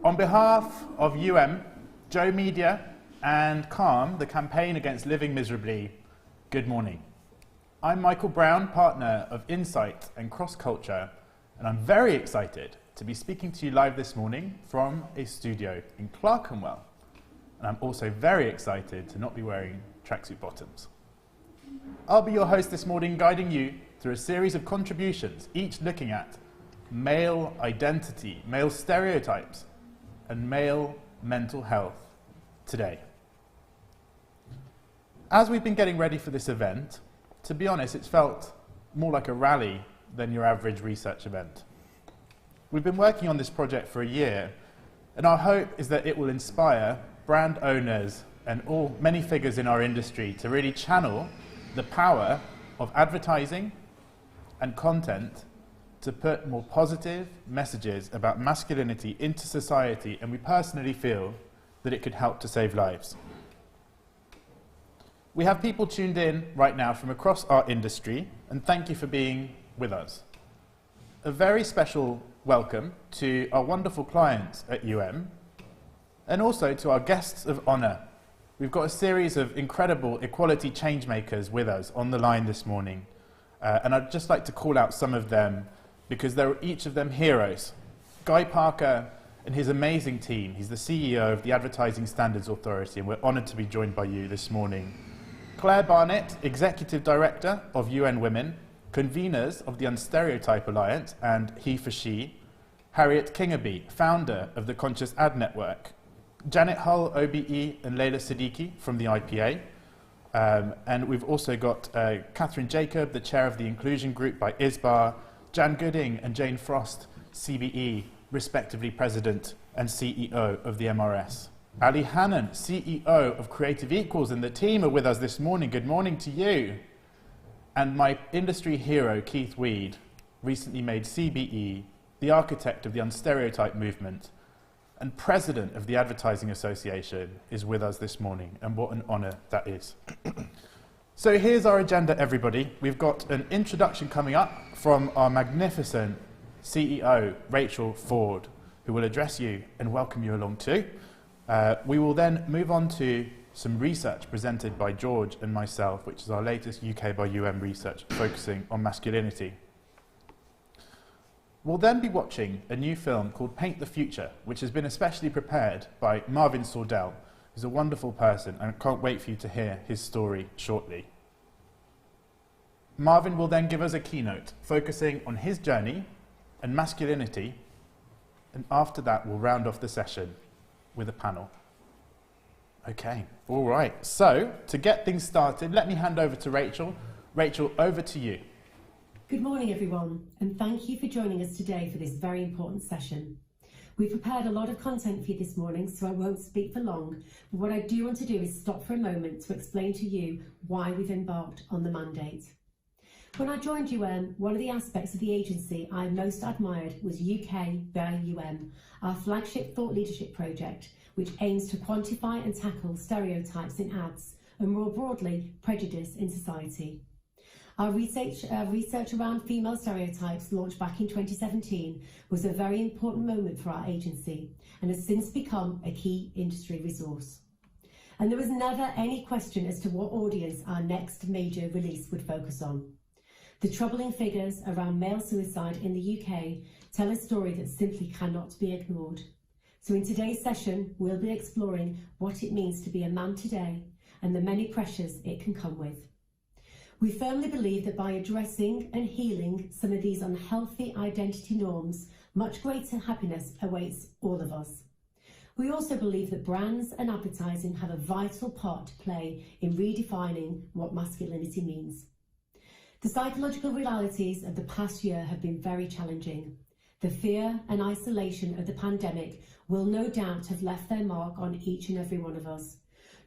On behalf of Joe Media and CALM, the Campaign Against Living Miserably, good morning. I'm Michael Brown, partner of Insight and Cross Culture, and I'm very excited to be speaking to you live this morning from a studio in Clerkenwell. And I'm also very excited to not be wearing tracksuit bottoms. I'll be your host this morning, guiding you through a series of contributions, each looking at male identity, male stereotypes, and male mental health today. As we've been getting ready for this event, to be honest, it's felt more like a rally than your average research event. We've been working on this project for a year, and our hope is that it will inspire brand owners and many figures in our industry to really channel the power of advertising and content to put more positive messages about masculinity into society, and we personally feel that it could help to save lives. We have people tuned in right now from across our industry, and thank you for being with us. A very special welcome to our wonderful clients at and also to our guests of honour. We've got a series of incredible equality changemakers with us on the line this morning, and I'd just like to call out some of them because they're each of them heroes. Guy Parker and his amazing team. He's the CEO of the Advertising Standards Authority, and we're honoured to be joined by you this morning. Claire Barnett, Executive Director of UN Women, conveners of the Unstereotype Alliance and He for She. Harriet Kingerby, founder of the Conscious Ad Network. Janet Hull, OBE, and Leila Siddiqui from the IPA. And we've also got Catherine Jacob, the chair of the Inclusion Group by ISBAR, Jan Gooding and Jane Frost, CBE, respectively President and CEO of the MRS. Ali Hannon, CEO of Creative Equals, and the team are with us this morning. Good morning to you. And my industry hero, Keith Weed, recently made CBE the architect of the Unstereotype movement and president of the Advertising Association, is with us this morning, and what an honour that is. So here's our agenda, everybody. We've got an introduction coming up from our magnificent CEO, Rachel Ford, who will address you and welcome you along too. We will then move on to some research presented by George and myself, which is our latest UK by research focusing on masculinity. We'll then be watching a new film called Paint the Future, which has been especially prepared by Marvin Sordell, who's a wonderful person, and I can't wait for you to hear his story shortly. Marvin will then give us a keynote focusing on his journey and masculinity, and after that we'll round off the session with a panel. Okay, all right. So, to get things started, let me hand over to Rachel. Rachel, over to you. Good morning, everyone, and thank you for joining us today for this very important session. We've prepared a lot of content for you this morning, so I won't speak for long, but what I do want to do is stop for a moment to explain to you why we've embarked on the mandate. When I joined one of the aspects of the agency I most admired was UK by our flagship thought leadership project, which aims to quantify and tackle stereotypes in ads and more broadly prejudice in society. Our research around female stereotypes, launched back in 2017, was a very important moment for our agency and has since become a key industry resource. And there was never any question as to what audience our next major release would focus on. The troubling figures around male suicide in the UK tell a story that simply cannot be ignored. So in today's session, we'll be exploring what it means to be a man today and the many pressures it can come with. We firmly believe that by addressing and healing some of these unhealthy identity norms, much greater happiness awaits all of us. We also believe that brands and advertising have a vital part to play in redefining what masculinity means. The psychological realities of the past year have been very challenging. The fear and isolation of the pandemic will no doubt have left their mark on each and every one of us,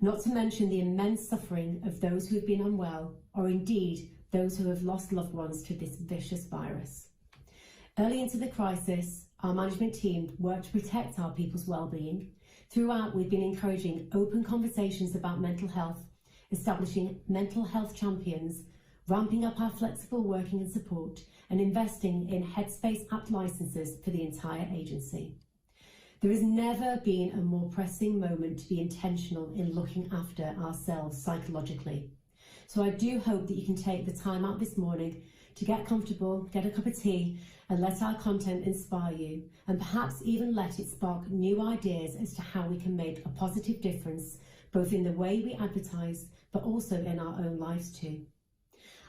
not to mention the immense suffering of those who have been unwell, or indeed those who have lost loved ones to this vicious virus. Early into the crisis, our management team worked to protect our people's well-being. Throughout, we've been encouraging open conversations about mental health, establishing mental health champions, ramping up our flexible working and support, and investing in Headspace app licenses for the entire agency. There has never been a more pressing moment to be intentional in looking after ourselves psychologically. So I do hope that you can take the time out this morning to get comfortable, get a cup of tea, and let our content inspire you, and perhaps even let it spark new ideas as to how we can make a positive difference, both in the way we advertise, but also in our own lives too.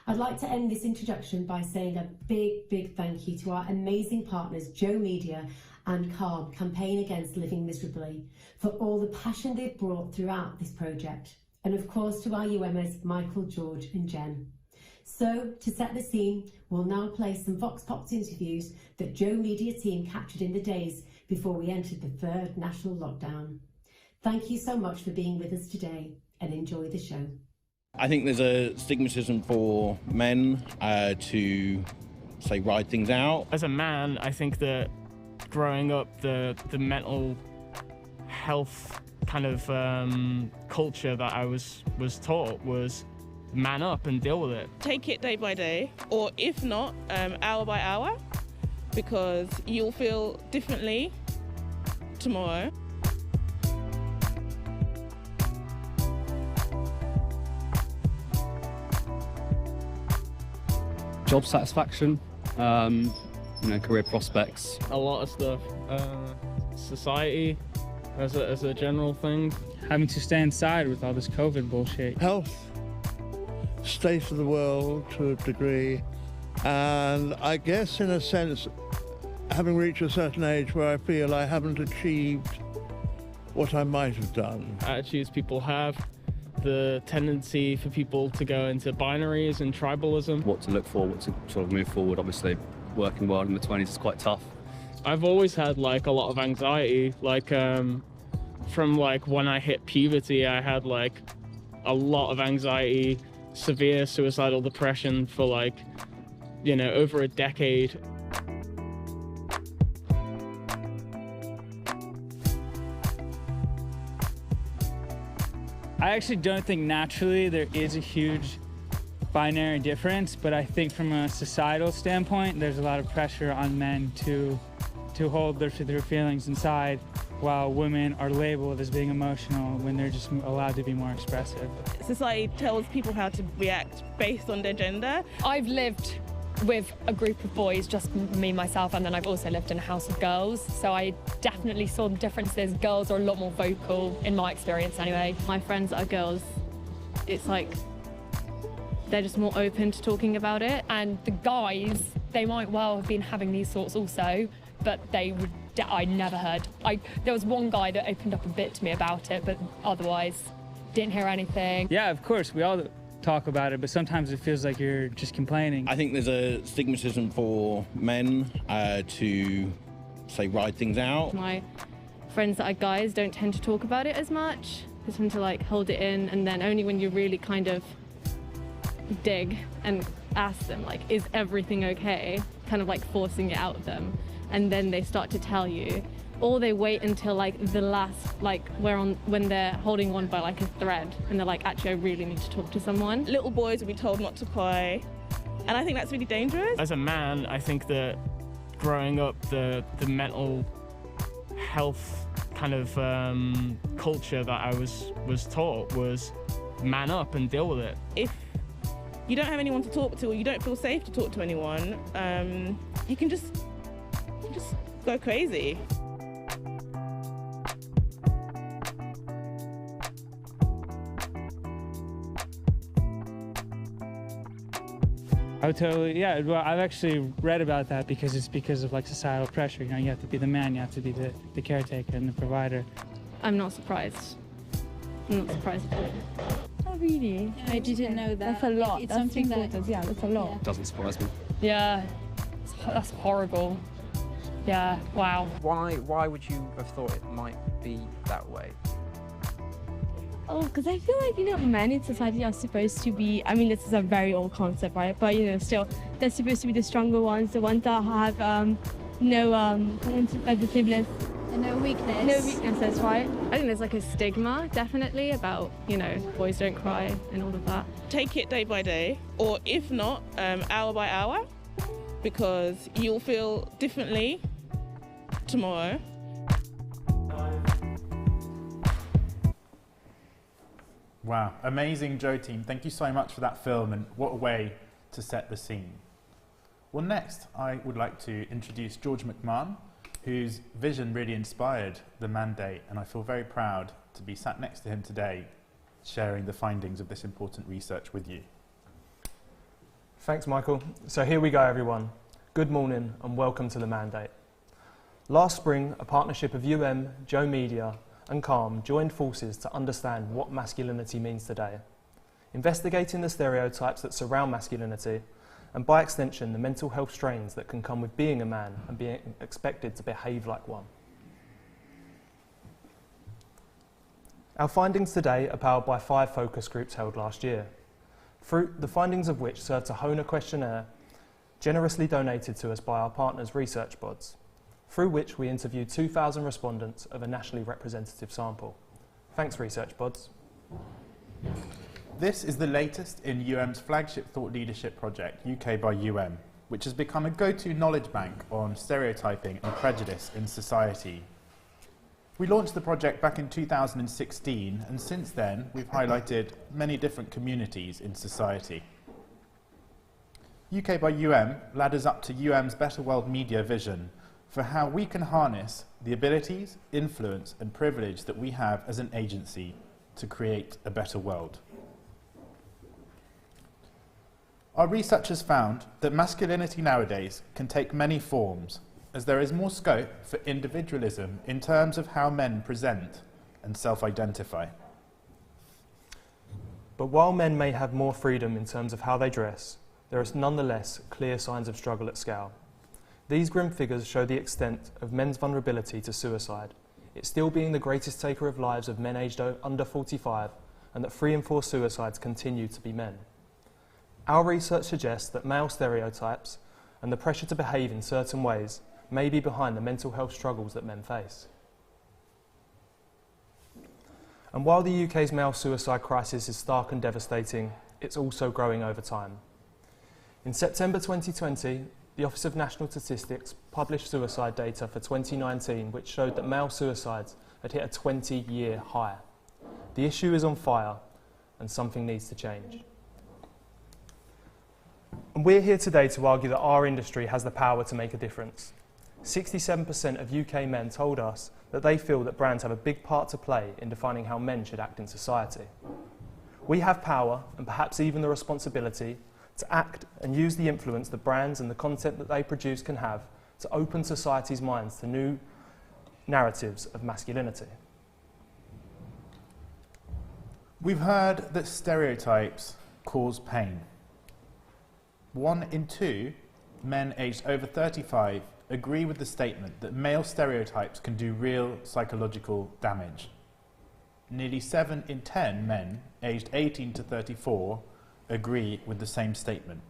I'd like to end this introduction by saying a big thank you to our amazing partners, Joe Media and Calm, Campaign Against Living Miserably, for all the passion they've brought throughout this project. And of course to our UMers, Michael, George and Jen. So, to set the scene, we'll now play some Vox Pops interviews that Joe Media team captured in the days before we entered the third national lockdown. Thank you so much for being with us today, and enjoy the show. I think there's a stigmatism for men to, say, ride things out. As a man, I think that growing up, the mental health kind of culture that I was taught was man up and deal with it. Take it day by day, or if not, hour by hour, because you'll feel differently tomorrow. Job satisfaction, career prospects. A lot of stuff. Society as a general thing. Having to stay inside with all this COVID bullshit. Health, state of the world to a degree, and I guess in a sense, having reached a certain age where I feel I haven't achieved what I might have done. Attitudes people have, the tendency for people to go into binaries and tribalism. What to look for, what to sort of move forward. Obviously, working world in the 20s is quite tough. I've always had like a lot of anxiety, from when I hit puberty, I had like a lot of anxiety, severe suicidal depression for over a decade. I actually don't think naturally there is a huge binary difference, but I think from a societal standpoint, there's a lot of pressure on men to hold their feelings inside, while women are labeled as being emotional when they're just allowed to be more expressive. Society tells people how to react based on their gender. I've lived with a group of boys, just me, myself, and then I've also lived in a house of girls, so I definitely saw the differences. Girls are a lot more vocal, in my experience anyway. My friends that are girls, it's like they're just more open to talking about it. And the guys, they might well have been having these thoughts also, but I never heard. There was one guy that opened up a bit to me about it, but otherwise didn't hear anything. Yeah, of course, we all talk about it, but sometimes it feels like you're just complaining. I think there's a stigmatism for men to, say, ride things out. My friends that are guys don't tend to talk about it as much. They tend to hold it in, and then only when you really kind of dig and ask them, is everything okay? Kind of forcing it out of them. And then they start to tell you, or they wait until the last, when they're holding on by a thread, and they're actually I really need to talk to someone. Little boys will be told not to cry, and I think that's really dangerous. As a man, I think that growing up, the mental health kind of culture that I was taught was man up and deal with it. If you don't have anyone to talk to, or you don't feel safe to talk to anyone, you can just go crazy. Oh, totally, yeah. Well, I've actually read about that because it's because of like societal pressure. You know, you have to be the man, you have to be the caretaker and the provider. I'm not surprised. I'm not surprised at all. Oh, really? I didn't know that. That's a lot. It's That's something that, important. Yeah, that's a lot. Yeah. Doesn't surprise me. Yeah, that's horrible. Yeah, wow. Why would you have thought it might be that way? Oh, because I feel like, you know, men in society are supposed to be, I mean, this is a very old concept, right? But, you know, still, they're supposed to be the stronger ones, the ones that have no competitiveness. And no weakness. No weaknesses, right? I think there's like a stigma, definitely, about, you know, boys don't cry and all of that. Take it day by day, or if not, hour by hour, because you'll feel differently tomorrow. Wow, amazing, Joe team. Thank you so much for that film, and what a way to set the scene. Well, next, I would like to introduce George McMahon, whose vision really inspired the mandate, and I feel very proud to be sat next to him today, sharing the findings of this important research with you. Thanks, Michael. So here we go, everyone. Good morning and welcome to the mandate. Last spring, a partnership of Joe Media and Calm joined forces to understand what masculinity means today, investigating the stereotypes that surround masculinity and, by extension, the mental health strains that can come with being a man and being expected to behave like one. Our findings today are powered by 5 focus groups held last year, the findings of which serve to hone a questionnaire generously donated to us by our partners Research Bods, through which we interviewed 2,000 respondents of a nationally representative sample. Thanks, Research Bods. This is the latest in UM's flagship thought leadership project, UK by UM, which has become a go-to knowledge bank on stereotyping and prejudice in society. We launched the project back in 2016, and since then we've highlighted many different communities in society. UK by UM ladders up to UM's Better World Media vision for how we can harness the abilities, influence and privilege that we have as an agency to create a better world. Our research has found that masculinity nowadays can take many forms, as there is more scope for individualism in terms of how men present and self-identify. But while men may have more freedom in terms of how they dress, there are nonetheless clear signs of struggle at scale. These grim figures show the extent of men's vulnerability to suicide, it still being the greatest taker of lives of men aged under 45, and that 3 in 4 suicides continue to be men. Our research suggests that male stereotypes and the pressure to behave in certain ways may be behind the mental health struggles that men face. And while the UK's male suicide crisis is stark and devastating, it's also growing over time. In September 2020, the Office of National Statistics published suicide data for 2019, which showed that male suicides had hit a 20-year high. The issue is on fire, and something needs to change. And we're here today to argue that our industry has the power to make a difference. 67% of UK men told us that they feel that brands have a big part to play in defining how men should act in society. We have power, and perhaps even the responsibility, to act and use the influence the brands and the content that they produce can have to open society's minds to new narratives of masculinity. We've heard that stereotypes cause pain. 1 in 2 men aged over 35 agree with the statement that male stereotypes can do real psychological damage. Nearly 7 in 10 men aged 18 to 34 agree with the same statement.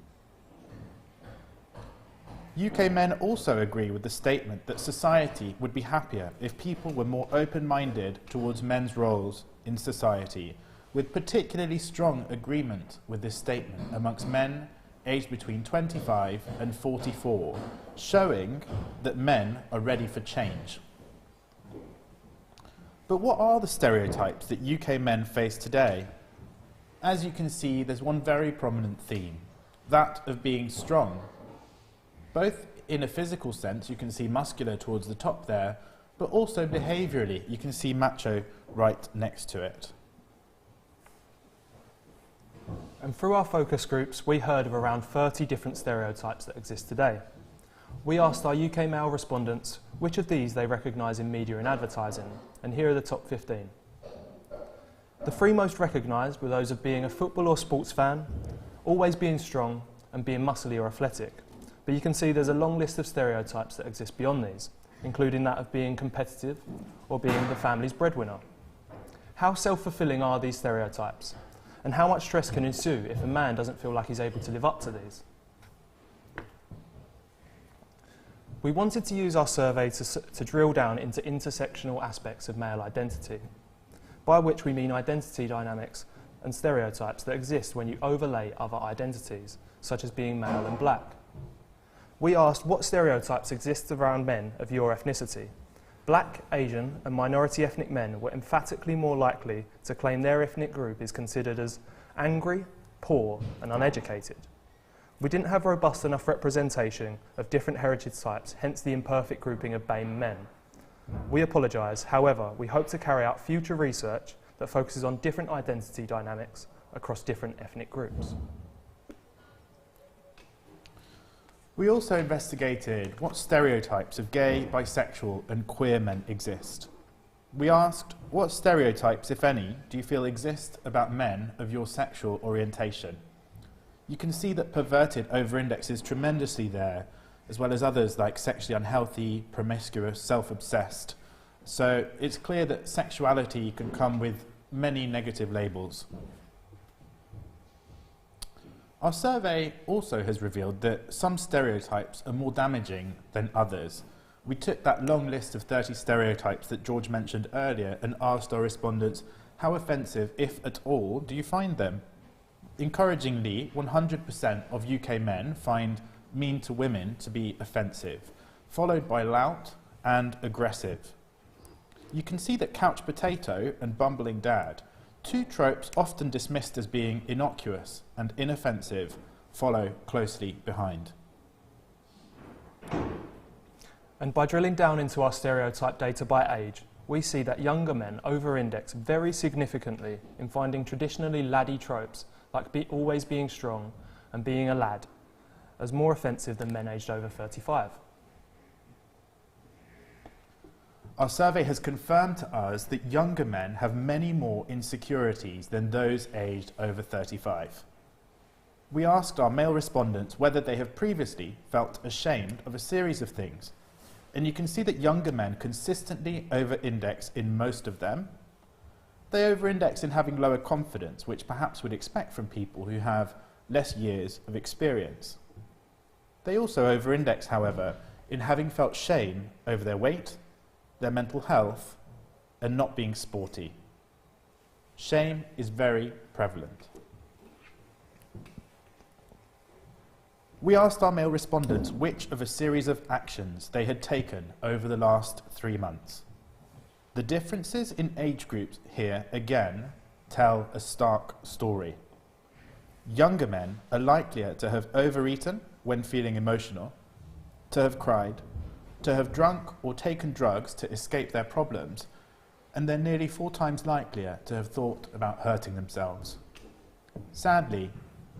UK men also agree with the statement that society would be happier if people were more open-minded towards men's roles in society, with particularly strong agreement with this statement amongst men aged between 25 and 44, showing that men are ready for change. But what are the stereotypes that UK men face today? As you can see, there's one very prominent theme, that of being strong. Both in a physical sense, you can see muscular towards the top there, but also behaviourally, you can see macho right next to it. And through our focus groups, we heard of around 30 different stereotypes that exist today. We asked our UK male respondents which of these they recognise in media and advertising, and here are the top 15. The three most recognised were those of being a football or sports fan, always being strong, and being muscly or athletic. But you can see there's a long list of stereotypes that exist beyond these, including that of being competitive or being the family's breadwinner. How self-fulfilling are these stereotypes? And how much stress can ensue if a man doesn't feel like he's able to live up to these? We wanted to use our survey to drill down into intersectional aspects of male identity, by which we mean identity dynamics and stereotypes that exist when you overlay other identities, such as being male and black. We asked what stereotypes exist around men of your ethnicity. Black, Asian and minority ethnic men were emphatically more likely to claim their ethnic group is considered as angry, poor and uneducated. We didn't have robust enough representation of different heritage types, hence the imperfect grouping of BAME men. We apologise, however, we hope to carry out future research that focuses on different identity dynamics across different ethnic groups. We also investigated what stereotypes of gay, bisexual and queer men exist. We asked, what stereotypes, if any, do you feel exist about men of your sexual orientation? You can see that perverted over-indexes tremendously there, as well as others like sexually unhealthy, promiscuous, self-obsessed. So it's clear that sexuality can come with many negative labels. Our survey also has revealed that some stereotypes are more damaging than others. We took that long list of 30 stereotypes that George mentioned earlier and asked our respondents, how offensive, if at all, do you find them? Encouragingly, 100% of UK men find mean to women to be offensive, followed by loud and aggressive. You can see that couch potato and bumbling dad, two tropes often dismissed as being innocuous and inoffensive, follow closely behind. And by drilling down into our stereotype data by age, we see that younger men over-index very significantly in finding traditionally laddie tropes like always being strong and being a lad as more offensive than men aged over 35. Our survey has confirmed to us that younger men have many more insecurities than those aged over 35. We asked our male respondents whether they have previously felt ashamed of a series of things, and you can see that younger men consistently over-index in most of them. They over-index in having lower confidence, which perhaps we'd expect from people who have less years of experience. They also over-index, however, in having felt shame over their weight, their mental health, and not being sporty. Shame is very prevalent. We asked our male respondents which of a series of actions they had taken over the last 3 months. The differences in age groups here, again, tell a stark story. Younger men are likelier to have overeaten when feeling emotional, to have cried, to have drunk or taken drugs to escape their problems, and they're nearly 4 times likelier to have thought about hurting themselves. Sadly,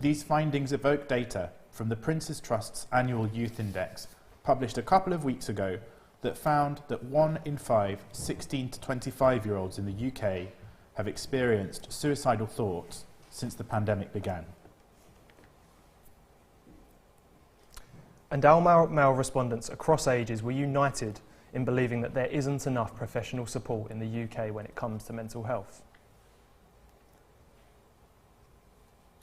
these findings evoke data from the Prince's Trust's annual Youth Index, published a couple of weeks ago, that found that 1 in 5 16 to 25-year-olds in the UK have experienced suicidal thoughts since the pandemic began. And our male respondents across ages were united in believing that there isn't enough professional support in the UK when it comes to mental health.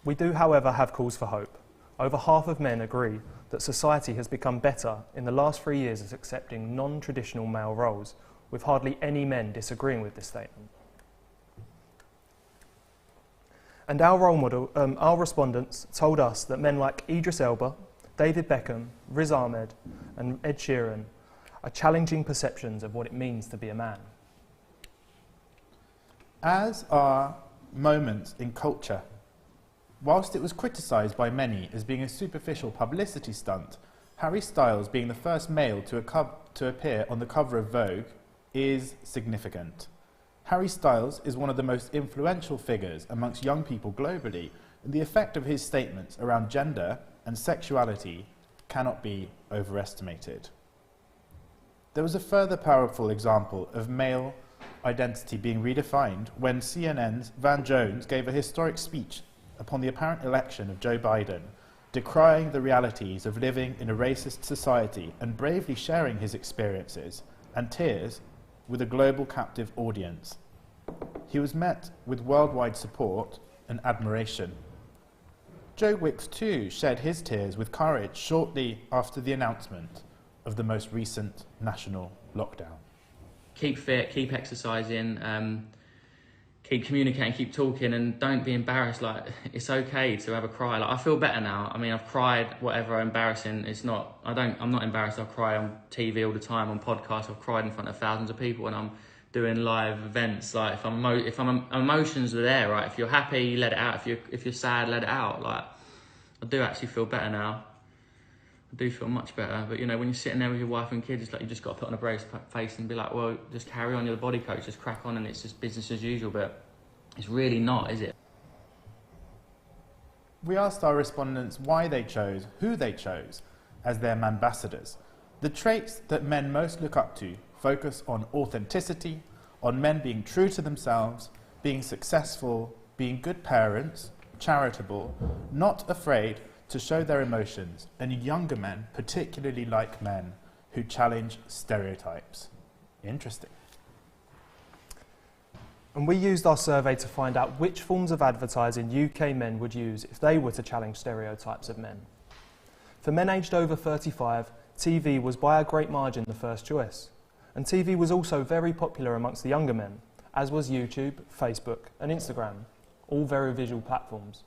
We do, however, have cause for hope. Over half of men agree that society has become better in the last 3 years at accepting non-traditional male roles, with hardly any men disagreeing with this statement. And our respondents told us that men like Idris Elba, David Beckham, Riz Ahmed and Ed Sheeran are challenging perceptions of what it means to be a man. As are moments in culture. Whilst it was criticised by many as being a superficial publicity stunt, Harry Styles being the first male to appear on the cover of Vogue is significant. Harry Styles is one of the most influential figures amongst young people globally, and the effect of his statements around gender and sexuality cannot be overestimated. There was a further powerful example of male identity being redefined when CNN's Van Jones gave a historic speech upon the apparent election of Joe Biden, decrying the realities of living in a racist society and bravely sharing his experiences and tears with a global captive audience. He was met with worldwide support and admiration. Joe Wicks too shed his tears with courage shortly after the announcement of the most recent national lockdown. Keep fit, keep exercising, keep communicating, keep talking, and don't be embarrassed. Like, it's okay to have a cry. Like, I feel better now. I mean, I've cried, whatever, embarrassing. I'm not embarrassed. I cry on TV all the time, on podcasts. I've cried in front of thousands of people when I'm doing live events. Like, if emotions are there, right? If you're happy, let it out. If you're sad, let it out. Like, I do actually feel better now. I do feel much better. But, you know, when you're sitting there with your wife and kids, it's like you just got to put on a brave face and be like, well, just carry on. You're the body coach. Just crack on, and it's just business as usual. But it's really not, is it? We asked our respondents why they chose, who they chose as their ambassadors. The traits that men most look up to focus on authenticity, on men being true to themselves, being successful, being good parents, charitable, not afraid to show their emotions, and younger men particularly like men who challenge stereotypes. Interesting. And we used our survey to find out which forms of advertising UK men would use if they were to challenge stereotypes of men. For men aged over 35, TV was by a great margin the first choice. And TV was also very popular amongst the younger men, as was YouTube, Facebook and Instagram, all very visual platforms.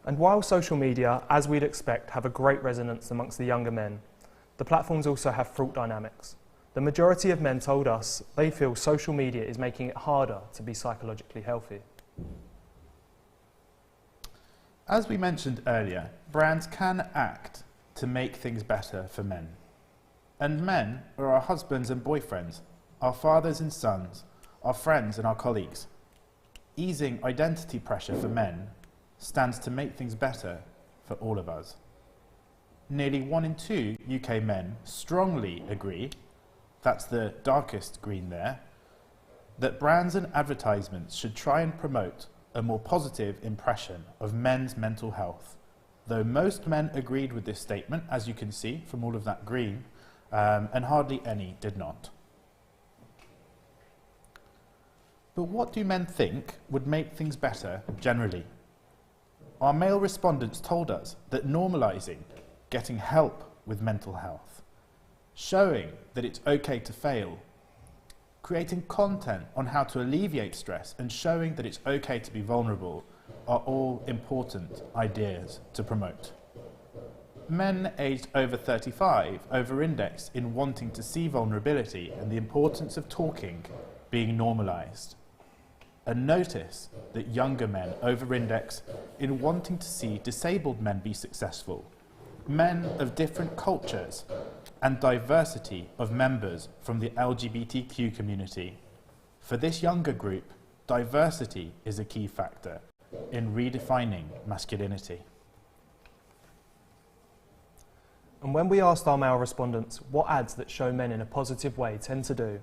And while social media, as we'd expect, have a great resonance amongst the younger men, the platforms also have fraught dynamics. The majority of men told us they feel social media is making it harder to be psychologically healthy. As we mentioned earlier, brands can act to make things better for men. And men are our husbands and boyfriends, our fathers and sons, our friends and our colleagues. Easing identity pressure for men stands to make things better for all of us. Nearly 1 in 2 UK men strongly agree, that's the darkest green there, that brands and advertisements should try and promote a more positive impression of men's mental health. Though most men agreed with this statement, as you can see from all of that green, and hardly any did not. But what do men think would make things better generally? Our male respondents told us that normalising getting help with mental health, showing that it's okay to fail, creating content on how to alleviate stress and showing that it's okay to be vulnerable are all important ideas to promote. Men aged over 35 over-index in wanting to see vulnerability and the importance of talking being normalised. And notice that younger men over-index in wanting to see disabled men be successful, men of different cultures and diversity of members from the LGBTQ community. For this younger group, diversity is a key factor in redefining masculinity. And when we asked our male respondents what ads that show men in a positive way tend to do,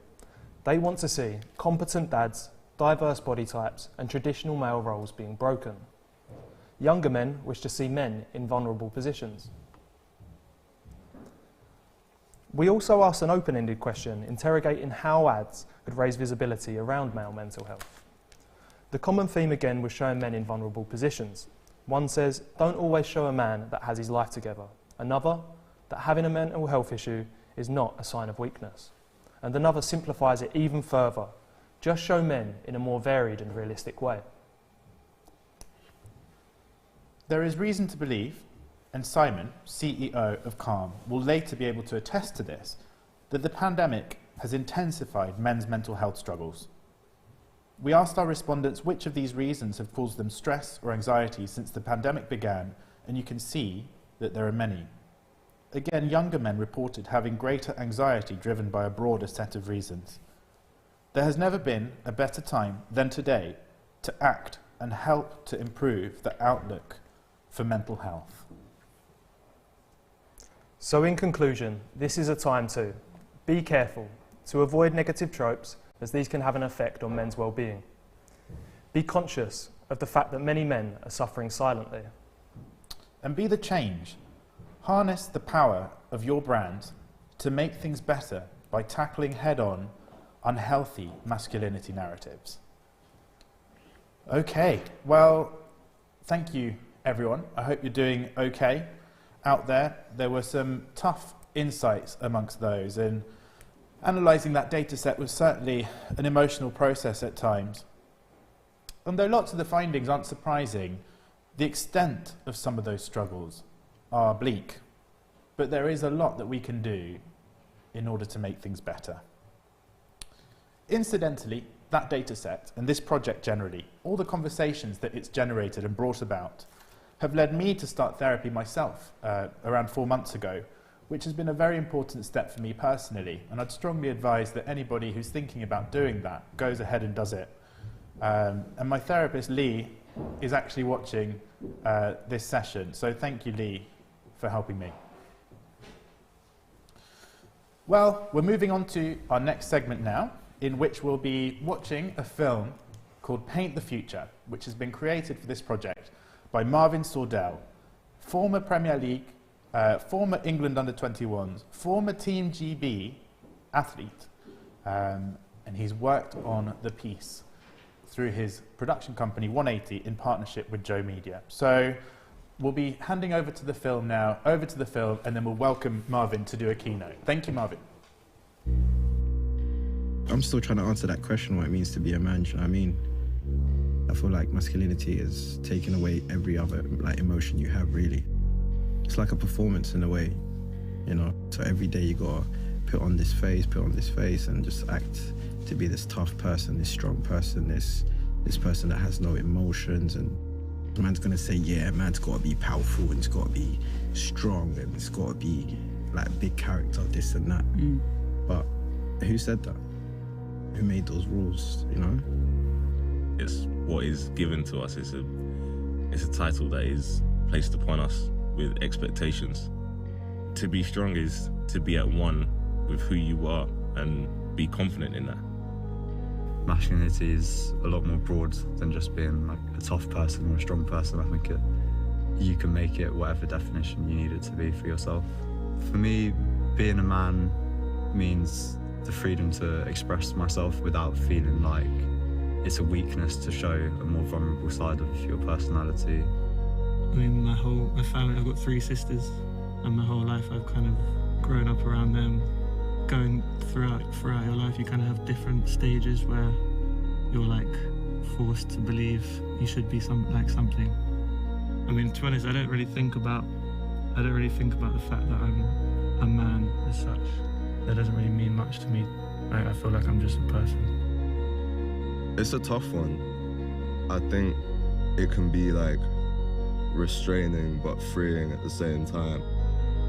they want to see competent dads, diverse body types and traditional male roles being broken. Younger men wish to see men in vulnerable positions. We also asked an open-ended question interrogating how ads could raise visibility around male mental health. The common theme again was showing men in vulnerable positions. One says, don't always show a man that has his life together. Another, that having a mental health issue is not a sign of weakness. And another simplifies it even further. Just show men in a more varied and realistic way. There is reason to believe, and Simon, CEO of Calm, will later be able to attest to this, that the pandemic has intensified men's mental health struggles. We asked our respondents which of these reasons have caused them stress or anxiety since the pandemic began, and you can see that there are many. Again, younger men reported having greater anxiety driven by a broader set of reasons. There has never been a better time than today to act and help to improve the outlook for mental health. So in conclusion, this is a time to be careful, to avoid negative tropes, as these can have an effect on men's well-being. Be conscious of the fact that many men are suffering silently. And be the change. Harness the power of your brand to make things better by tackling head-on unhealthy masculinity narratives. Okay, well, thank you everyone. I hope you're doing okay out there. There were some tough insights amongst those, and analysing that data set was certainly an emotional process at times. And though lots of the findings aren't surprising, the extent of some of those struggles are bleak. But there is a lot that we can do in order to make things better. Incidentally, that data set and this project generally, all the conversations that it's generated and brought about, have led me to start therapy myself around 4 months ago, which has been a very important step for me personally. And I'd strongly advise that anybody who's thinking about doing that goes ahead and does it. And my therapist, Lee, is actually watching this session. So thank you, Lee, for helping me. Well, we're moving on to our next segment now, in which we'll be watching a film called Paint the Future, which has been created for this project by Marvin Sordell, former Premier League, former England under-21s, former Team GB athlete, and he's worked on the piece through his production company 180 in partnership with Joe Media. So we'll be handing over to the film now, and then we'll welcome Marvin to do a keynote. Thank you, Marvin. I'm still trying to answer that question, what it means to be a man, do you know what I mean? I feel like masculinity is taking away every other emotion you have, really. It's like a performance in a way, you know? So every day you gotta put on this face, and just act to be this tough person, this strong person, this person that has no emotions. And man's gonna say, yeah, man's gotta be powerful, and it's gotta be strong, and it's gotta be like big character, this and that. But who said that? Who made those rules, you know? It's what is given to us. It's a title that is placed upon us with expectations. To be strong is to be at one with who you are and be confident in that. Masculinity is a lot more broad than just being like a tough person or a strong person. I think you can make it whatever definition you need it to be for yourself. For me, being a man means the freedom to express myself without feeling like it's a weakness to show a more vulnerable side of your personality. I mean, my family, I've got 3 sisters, and my whole life I've kind of grown up around them. Going throughout your life, you kind of have different stages where you're like forced to believe you should be something. I mean, to be honest, I don't really think about the fact that I'm a man as such. That doesn't really mean much to me. I feel like I'm just a person. It's a tough one. I think it can be like restraining but freeing at the same time.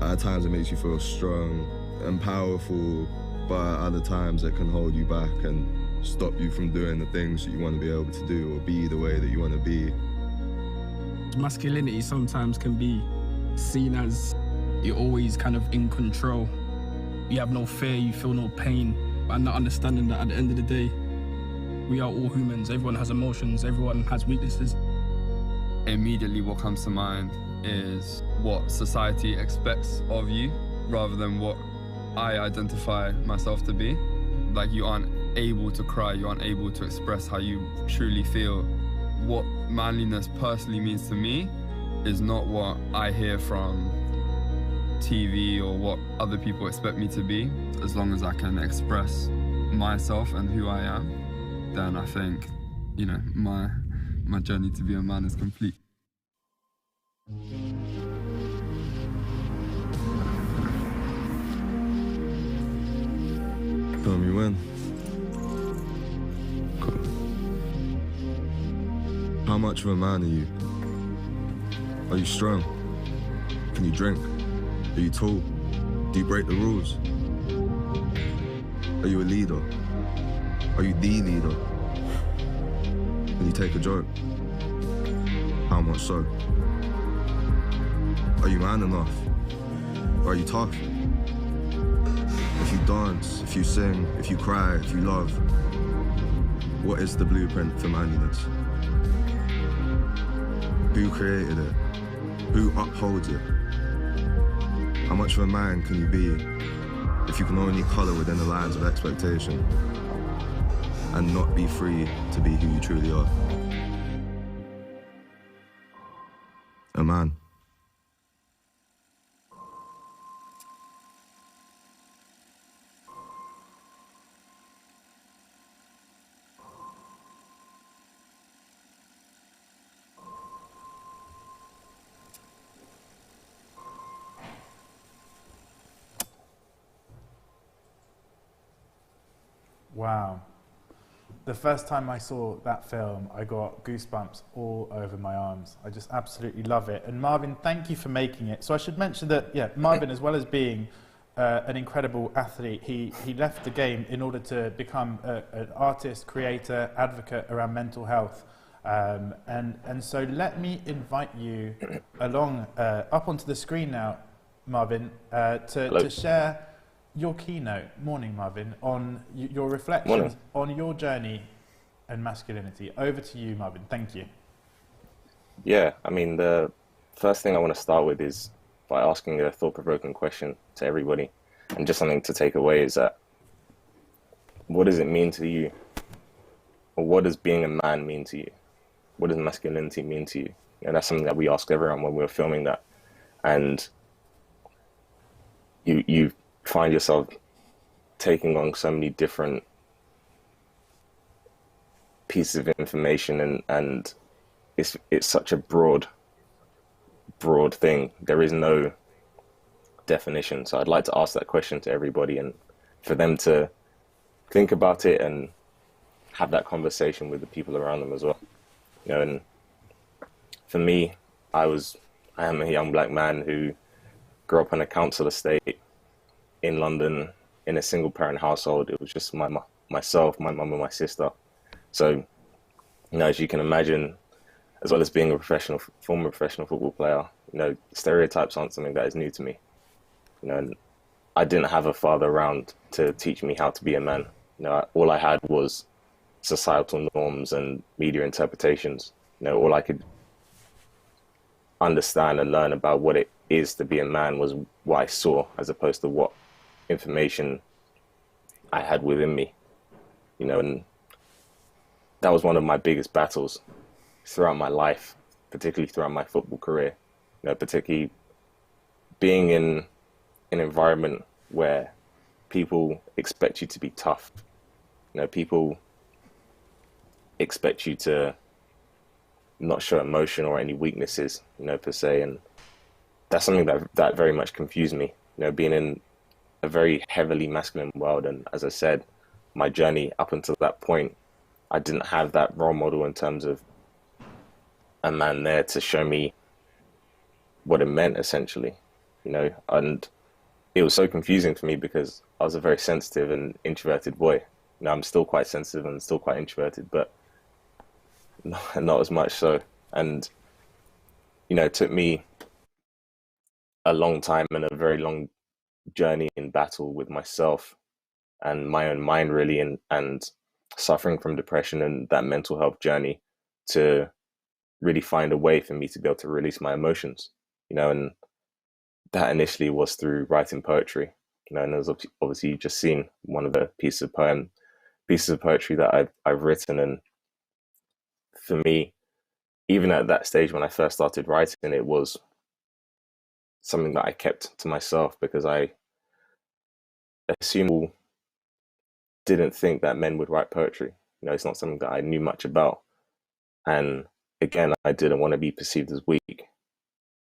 At times it makes you feel strong and powerful, but at other times it can hold you back and stop you from doing the things that you want to be able to do or be the way that you want to be. Masculinity sometimes can be seen as you're always kind of in control. You have no fear, you feel no pain, and not understanding that at the end of the day, we are all humans. Everyone has emotions, everyone has weaknesses. Immediately what comes to mind is what society expects of you rather than what I identify myself to be. Like, you aren't able to cry, you aren't able to express how you truly feel. What manliness personally means to me is not what I hear from TV or what other people expect me to be. As long as I can express myself and who I am, then I think, you know, my journey to be a man is complete. Boom, you win. Cool. How much of a man are you? Are you strong? Can you drink? Are you tall? Do you break the rules? Are you a leader? Are you the leader? and you take a joke? How much so? Are you man enough? Are you tough? If you dance, if you sing, if you cry, if you love, what is the blueprint for manliness? Who created it? Who upholds it? How much of a man can you be if you can only colour within the lines of expectation and not be free to be who you truly are? A man. Wow. The first time I saw that film, I got goosebumps all over my arms. I just absolutely love it. And Marvin, thank you for making it. So I should mention that, yeah, Marvin, as well as being an incredible athlete, he left the game in order to become an artist, creator, advocate around mental health. And so let me invite you along, up onto the screen now, Marvin, to share your keynote, morning Marvin, on your reflections on your journey and masculinity. Over to you, Marvin. Thank you. Yeah, I mean, the first thing I want to start with is by asking a thought-provoking question to everybody, and just something to take away is that, what does it mean to you? Or what does being a man mean to you? What does masculinity mean to you? And that's something that we asked everyone when we were filming that. And you find yourself taking on so many different pieces of information, and it's such a broad thing. There is no definition. So I'd like to ask that question to everybody, and for them to think about it and have that conversation with the people around them as well. You know, and for me, I am a young black man who grew up on a council estate in London in a single parent household. It was just myself, my mum and my sister. So, you know, as you can imagine, as well as being a former professional football player, you know, stereotypes aren't something that is new to me. You know, and I didn't have a father around to teach me how to be a man. You know, all I had was societal norms and media interpretations. You know, all I could understand and learn about what it is to be a man was what I saw, as opposed to what information I had within me. You know, and that was one of my biggest battles throughout my life, particularly throughout my football career. You know, particularly being in an environment where people expect you to be tough. You know, people expect you to not show emotion or any weaknesses, you know, per se. And that's something that very much confused me, you know, being in a very heavily masculine world. And as I said, my journey up until that point, I didn't have that role model in terms of a man there to show me what it meant, essentially, you know. And it was so confusing for me because I was a very sensitive and introverted boy. You know, I'm still quite sensitive and still quite introverted, but not as much so. And, you know, it took me a long time and a very long journey in battle with myself and my own mind, really, and suffering from depression and that mental health journey to really find a way for me to be able to release my emotions, you know. And that initially was through writing poetry, you know. And as obviously you've just seen one of the pieces of poetry that I've written. And for me, even at that stage when I first started writing, it was something that I kept to myself because I assumed didn't think that men would write poetry. You know, it's not something that I knew much about. And again, I didn't want to be perceived as weak.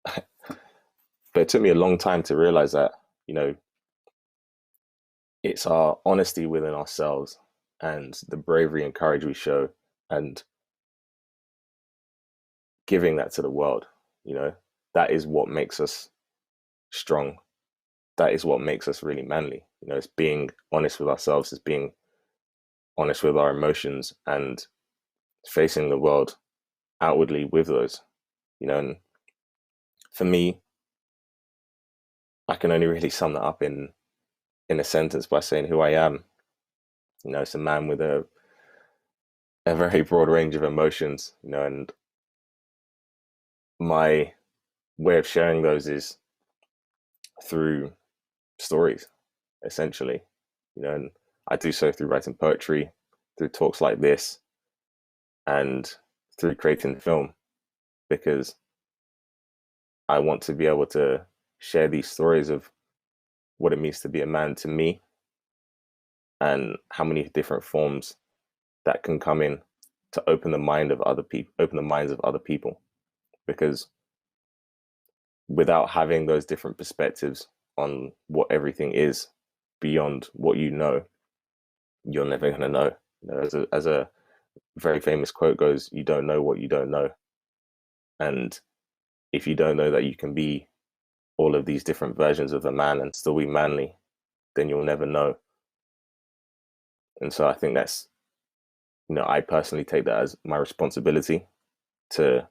But it took me a long time to realize that, you know, it's our honesty within ourselves and the bravery and courage we show and giving that to the world, you know, that is what makes us strong. That is what makes us really manly. You know, it's being honest with ourselves, it's being honest with our emotions and facing the world outwardly with those, and for me, I can only really sum that up in a sentence by saying who I am. It's a man with a very broad range of emotions, and my way of sharing those is through stories, essentially, and I do so through writing poetry, through talks like this, and through creating film, because I want to be able to share these stories of what it means to be a man to me, and how many different forms that can come in to open the minds of other people. Because without having those different perspectives on what everything is beyond what you're never going to know. As a very famous quote goes, you don't know what you don't know. And if you don't know that you can be all of these different versions of a man and still be manly, then you'll never know. And so I think that's, I personally take that as my responsibility to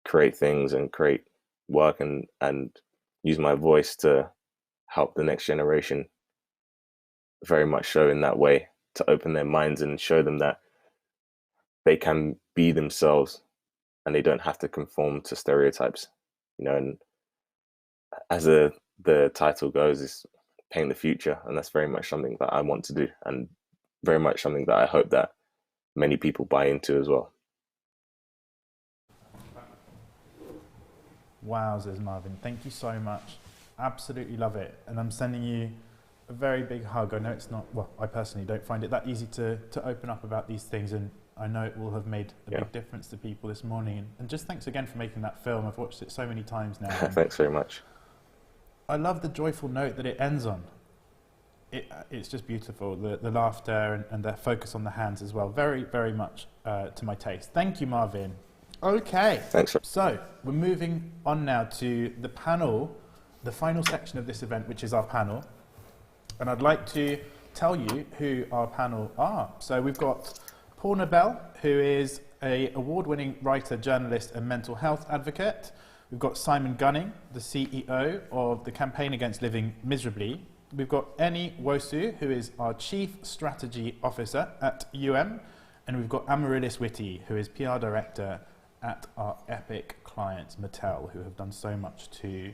create things and create work and use my voice to help the next generation very much show in that way, to open their minds and show them that they can be themselves and they don't have to conform to stereotypes, and as the title goes, is paint the future. And that's very much something that I want to do, and very much something that I hope that many people buy into as well. Wowzers, Marvin. Thank you so much. Absolutely love it. And I'm sending you a very big hug. I know it's not, well, I personally don't find it that easy to open up about these things, and I know it will have made a big difference to people this morning. And just thanks again for making that film. I've watched it so many times now. Thanks very much. I love the joyful note that it ends on. It's just beautiful, the laughter and the focus on the hands as well. Very, very much to my taste. Thank you, Marvin. Okay, thanks. So we're moving on now to the panel, the final section of this event, which is our panel. And I'd like to tell you who our panel are. So we've got Paul Nobel, who is an award-winning writer, journalist and mental health advocate. We've got Simon Gunning, the CEO of the Campaign Against Living Miserably. We've got Eni Wosu, who is our Chief Strategy Officer at UM. And we've got Amaryllis Whitty, who is PR Director at our epic clients, Mattel, who have done so much to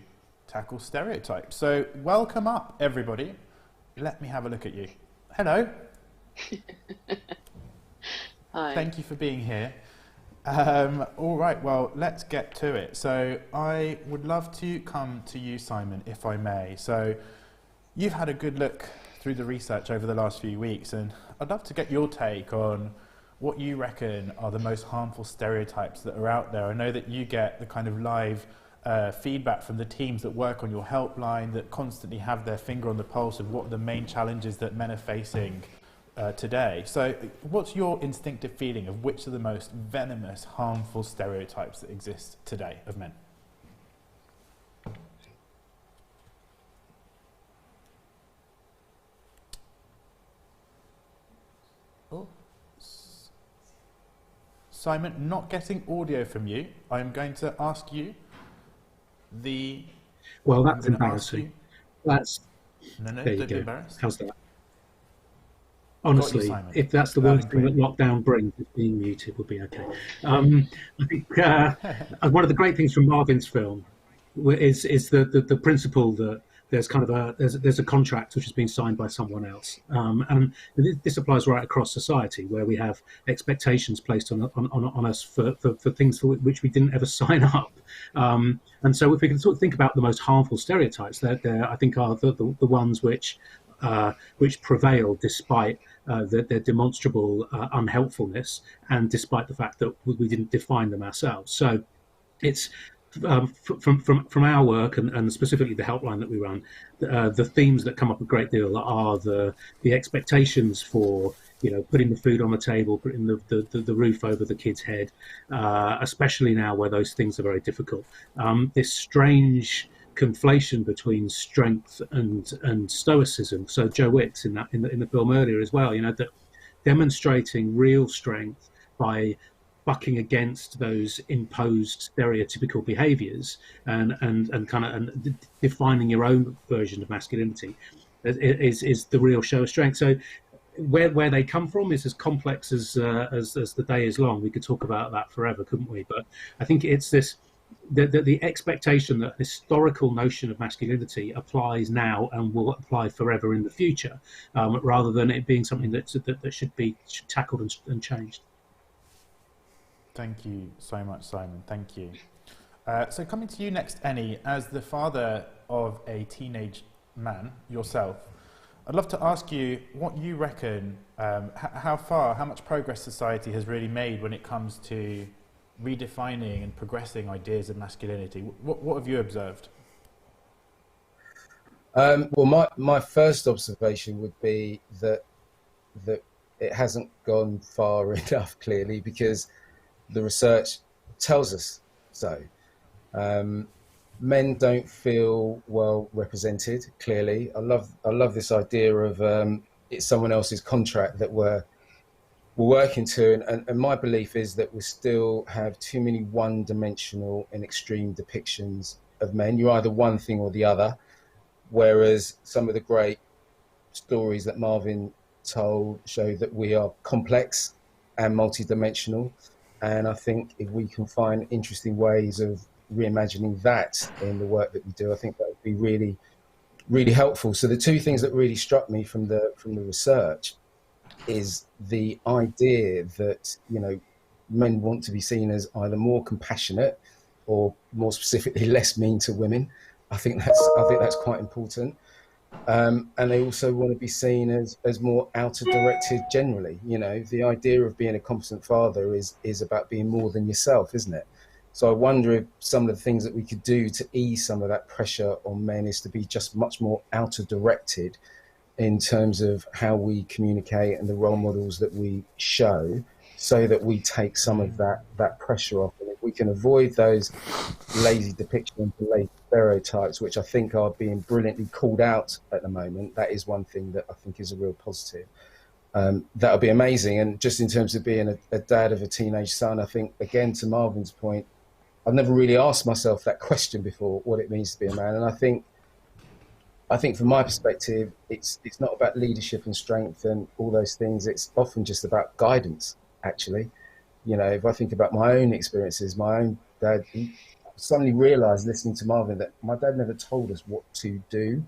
tackle stereotypes. So welcome up, everybody. Let me have a look at you. Hello. Hi. Thank you for being here. All right, well, let's get to it. So I would love to come to you, Simon, if I may. So you've had a good look through the research over the last few weeks, and I'd love to get your take on what you reckon are the most harmful stereotypes that are out there. I know that you get the kind of live feedback from the teams that work on your helpline, that constantly have their finger on the pulse of what are the main challenges that men are facing today. So what's your instinctive feeling of which are the most venomous, harmful stereotypes that exist today of men? Oh. Simon, not getting audio from you. I'm going to ask you the... Well, that's embarrassing. That's... No, there you don't be go. embarrassed. How's that? Honestly, if that's the worst thing that lockdown brings, being muted would be okay. I think one of the great things from Marvin's film is the principle that there's kind of there's a contract which has been signed by someone else, and this applies right across society, where we have expectations placed on us for things for which we didn't ever sign up. And so if we can sort of think about the most harmful stereotypes, there I think are the ones which prevail despite their demonstrable unhelpfulness, and despite the fact that we didn't define them ourselves. So it's from our work and specifically the helpline that we run, the themes that come up a great deal are the expectations for, putting the food on the table, putting the roof over the kid's head, especially now where those things are very difficult. This strange conflation between strength and stoicism. So Joe Wicks in the film earlier as well, that demonstrating real strength by bucking against those imposed stereotypical behaviours and kind of defining your own version of masculinity is the real show of strength. So where they come from is as complex as the day is long. We could talk about that forever, couldn't we? But I think it's this the expectation that historical notion of masculinity applies now and will apply forever in the future, rather than it being something that should be tackled and changed. Thank you so much, Simon. Thank you. So coming to you next, Annie, as the father of a teenage man yourself, I'd love to ask you what you reckon, how much progress society has really made when it comes to redefining and progressing ideas of masculinity. What have you observed? Well, my first observation would be that it hasn't gone far enough, clearly, because the research tells us so. Men don't feel well represented, clearly. I love this idea of it's someone else's contract that we're working to, and my belief is that we still have too many one-dimensional and extreme depictions of men. You're either one thing or the other, whereas some of the great stories that Marvin told show that we are complex and multi-dimensional. And I think if we can find interesting ways of reimagining that in the work that we do, I think that would be really, really helpful. So the two things that really struck me from the research is the idea that, you know, men want to be seen as either more compassionate or, more specifically, less mean to women. I think that's quite important. And they also want to be seen as more outer directed generally. You know, the idea of being a competent father is about being more than yourself, isn't it? So I wonder if some of the things that we could do to ease some of that pressure on men is to be just much more outer directed in terms of how we communicate and the role models that we show, so that we take some of that pressure off. And if we can avoid those lazy depictions, lazy stereotypes, which I think are being brilliantly called out at the moment, that is one thing that I think is a real positive. That would be amazing. And just in terms of being a dad of a teenage son, I think, again, to Marvin's point, I've never really asked myself that question before, what it means to be a man. And I think from my perspective, it's not about leadership and strength and all those things. It's often just about guidance, actually. You know, if I think about my own experiences, my own dad, he suddenly realised, listening to Marvin, that my dad never told us what to do.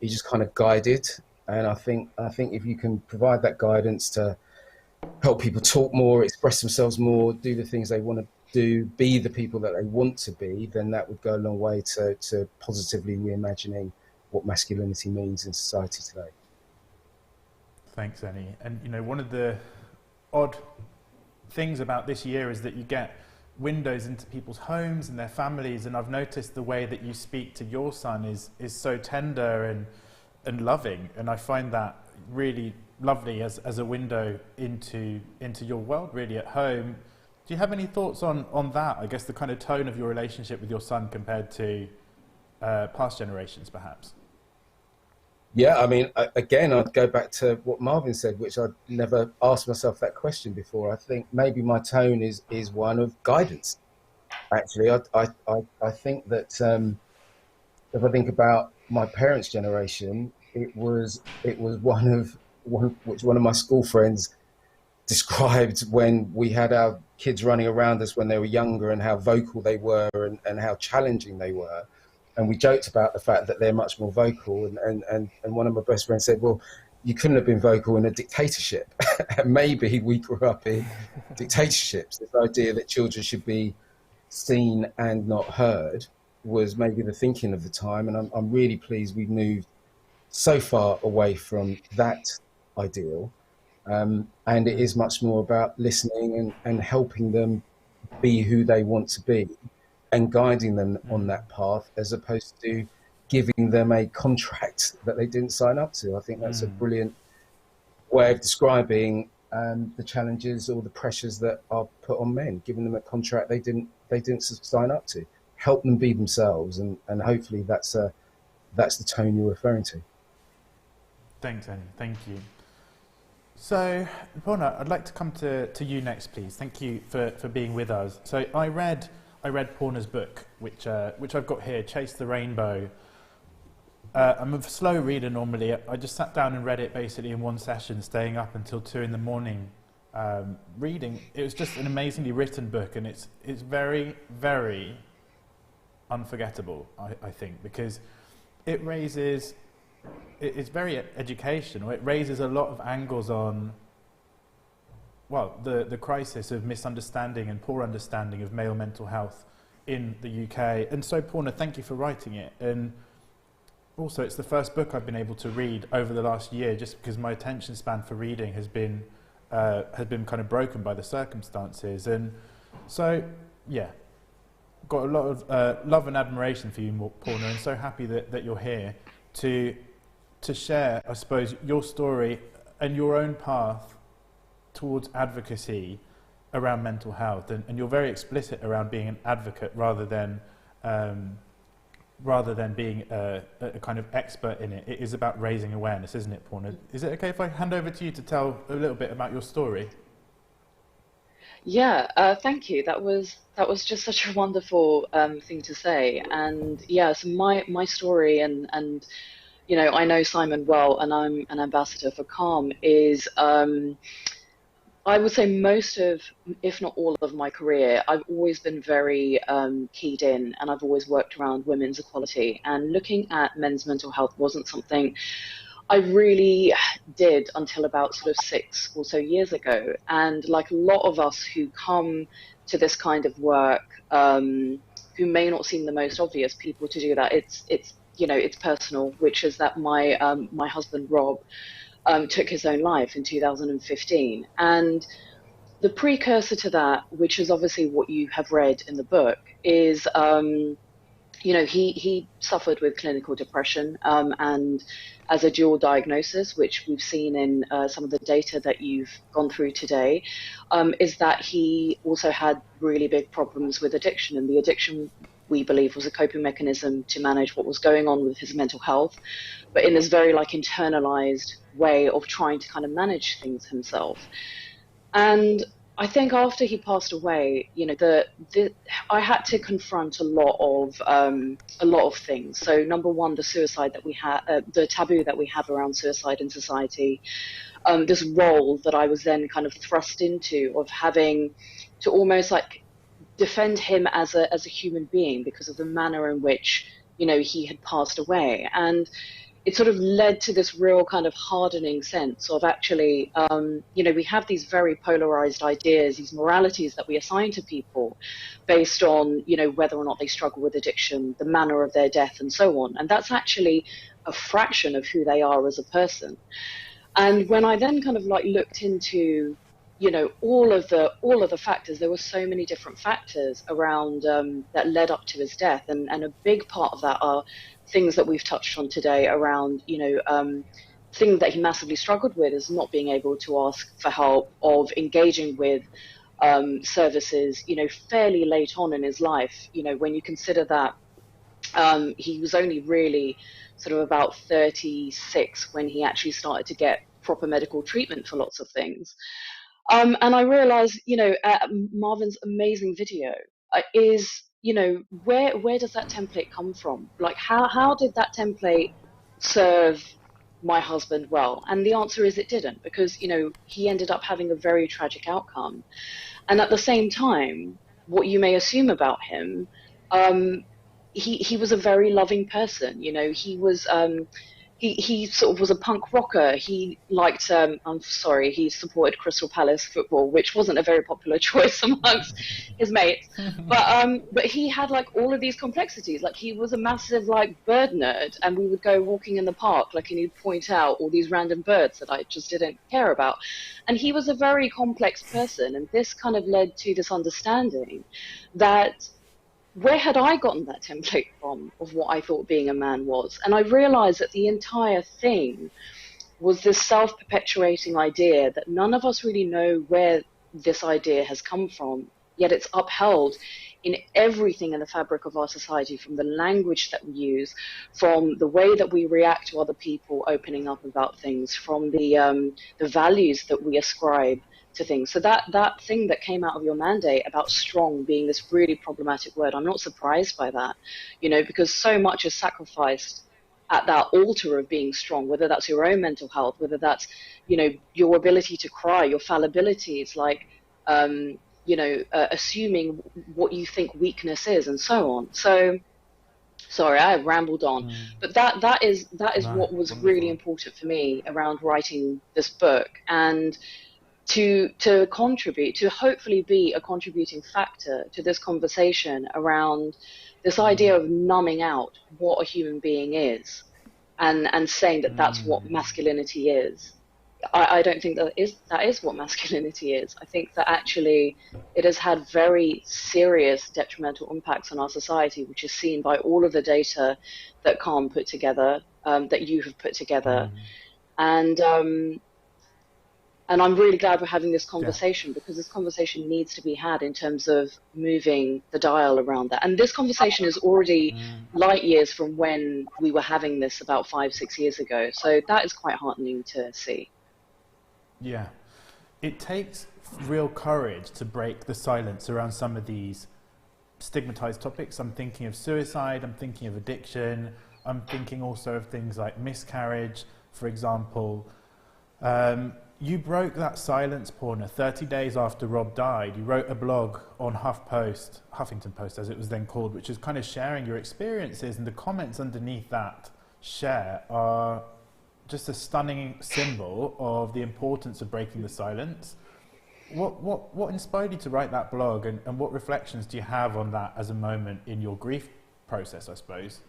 He just kind of guided. And I think if you can provide that guidance to help people talk more, express themselves more, do the things they want to do, be the people that they want to be, then that would go a long way to positively reimagining what masculinity means in society today. Thanks, Annie. And you know, one of the odd things about this year is that you get windows into people's homes and their families, and I've noticed the way that you speak to your son is so tender and loving, and I find that really lovely as a window into your world, really, at home. Do you have any thoughts on that? I guess the kind of tone of your relationship with your son compared to past generations, perhaps? Yeah, I mean, again, I'd go back to what Marvin said, which I'd never asked myself that question before. I think maybe my tone is one of guidance. Actually, I think that if I think about my parents' generation, it was one of my school friends described when we had our kids running around us when they were younger, and how vocal they were and how challenging they were. And we joked about the fact that they're much more vocal. And one of my best friends said, well, you couldn't have been vocal in a dictatorship. And maybe we grew up in dictatorships. This idea that children should be seen and not heard was maybe the thinking of the time. And I'm really pleased we've moved so far away from that ideal. And it is much more about listening and helping them be who they want to be, and guiding them on that path, as opposed to giving them a contract that they didn't sign up to. I think that's a brilliant way of describing the challenges or the pressures that are put on men, giving them a contract they didn't sign up to. Help them be themselves, and hopefully that's the tone you're referring to. Thanks, Annie. Thank you. So, Pona, I'd like to come to you next, please. Thank you for being with us. So, I read Pona's book, which I've got here, Chase the Rainbow. I'm a slow reader normally. I just sat down and read it basically in one session, staying up until 2 in the morning, reading. It was just an amazingly written book, and it's very, very unforgettable, I think, because it's very educational. It raises a lot of angles on, well, the crisis of misunderstanding and poor understanding of male mental health in the UK. And so, Pona, thank you for writing it. And also, it's the first book I've been able to read over the last year, just because my attention span for reading has been kind of broken by the circumstances. And so, yeah, got a lot of love and admiration for you, Pona, and so happy that you're here to share, I suppose, your story and your own path towards advocacy around mental health. And you're very explicit around being an advocate rather than being a kind of expert in it. It is about raising awareness, isn't it, Pona? Is it okay if I hand over to you to tell a little bit about your story? Yeah, thank you. That was just such a wonderful thing to say. And yeah, so my story and you know, I know Simon well, and I'm an ambassador for Calm, is I would say most of, if not all of my career, I've always been very keyed in, and I've always worked around women's equality. And looking at men's mental health wasn't something I really did until about sort of 6 or so years ago. And like a lot of us who come to this kind of work, who may not seem the most obvious people to do that, it's you know, it's personal, which is that my my husband Rob took his own life in 2015, and the precursor to that, which is obviously what you have read in the book, is you know, he suffered with clinical depression and as a dual diagnosis, which we've seen in some of the data that you've gone through today, is that he also had really big problems with addiction, and the addiction, we believe, was a coping mechanism to manage what was going on with his mental health, but in this very like internalized way of trying to kind of manage things himself. And I think after he passed away, you know, I had to confront a lot of things. So number one, the suicide that we have, the taboo that we have around suicide in society, this role that I was then kind of thrust into of having to almost like defend him as a human being because of the manner in which, you know, he had passed away. And it sort of led to this real kind of hardening sense of actually, you know, we have these very polarized ideas, these moralities that we assign to people based on, you know, whether or not they struggle with addiction, the manner of their death, and so on. And that's actually a fraction of who they are as a person. And when I then kind of like looked into, you know, all of the factors, there were so many different factors around that led up to his death, and a big part of that are things that we've touched on today around, you know, things that he massively struggled with is not being able to ask for help, of engaging with services, you know, fairly late on in his life. You know, when you consider that he was only really sort of about 36 when he actually started to get proper medical treatment for lots of things. And I realized, you know, Marvin's amazing video is, you know, where does that template come from? Like, how did that template serve my husband well? And the answer is it didn't, because, you know, he ended up having a very tragic outcome. And at the same time, what you may assume about him, he was a very loving person. You know, he was he sort of was a punk rocker. He liked, he supported Crystal Palace football, which wasn't a very popular choice amongst his mates. But he had like all of these complexities. Like he was a massive like bird nerd, and we would go walking in the park, like, and he'd point out all these random birds that I just didn't care about. And he was a very complex person, and this kind of led to this understanding that where had I gotten that template from of what I thought being a man was? And I realized that the entire thing was this self-perpetuating idea that none of us really know where this idea has come from, yet it's upheld in everything in the fabric of our society, from the language that we use, from the way that we react to other people opening up about things, from the values that we ascribe to things. So that thing that came out of your mandate about strong being this really problematic word, I'm not surprised by that, because so much is sacrificed at that altar of being strong, whether that's your own mental health, whether that's, your ability to cry, your fallibility. It's like, assuming what you think weakness is, and so on. So, sorry, I have rambled on, but that is what was really important for me around writing this book, and to contribute, to hopefully be a contributing factor to this conversation around this idea of numbing out what a human being is, and saying that that's what masculinity is. I don't think that is what masculinity is. I think that actually it has had very serious detrimental impacts on our society, which is seen by all of the data that Calm put together, that you have put together, and I'm really glad we're having this conversation, because this conversation needs to be had in terms of moving the dial around that. And this conversation is already light years from when we were having this about 5-6 years ago. So that is quite heartening to see. Yeah. It takes real courage to break the silence around some of these stigmatized topics. I'm thinking of suicide, I'm thinking of addiction, I'm thinking also of things like miscarriage, for example. You broke that silence, Porna, 30 days after Rob died. You wrote a blog on Huffington Post as it was then called, which is kind of sharing your experiences, and the comments underneath that share are just a stunning symbol of the importance of breaking the silence. What inspired you to write that blog, and what reflections do you have on that as a moment in your grief process, I suppose?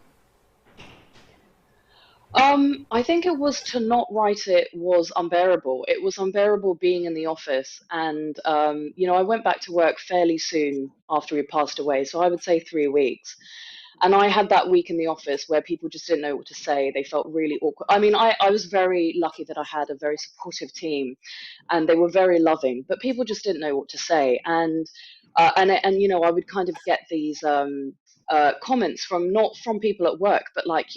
I think it was to not write it was unbearable. It was unbearable being in the office, and I went back to work fairly soon after he passed away, so I would say 3 weeks. And I had that week in the office where people just didn't know what to say. They felt really awkward. I mean, I was very lucky that I had a very supportive team, and they were very loving, but people just didn't know what to say. And I would kind of get these comments not from people at work, but like,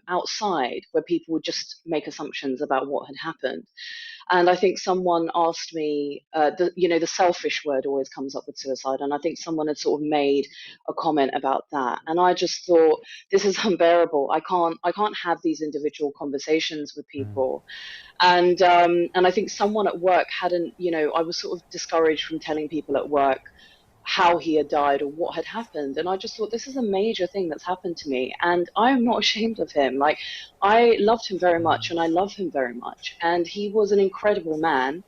outside, where people would just make assumptions about what had happened. And I think someone asked me, the selfish word always comes up with suicide. And I think someone had sort of made a comment about that. And I just thought, this is unbearable. I can't have these individual conversations with people. And I think someone at work hadn't, I was sort of discouraged from telling people at work how he had died or what had happened. And I just thought, this is a major thing that's happened to me, and I am not ashamed of him. Like, I loved him very much, and I love him very much, and he was an incredible man,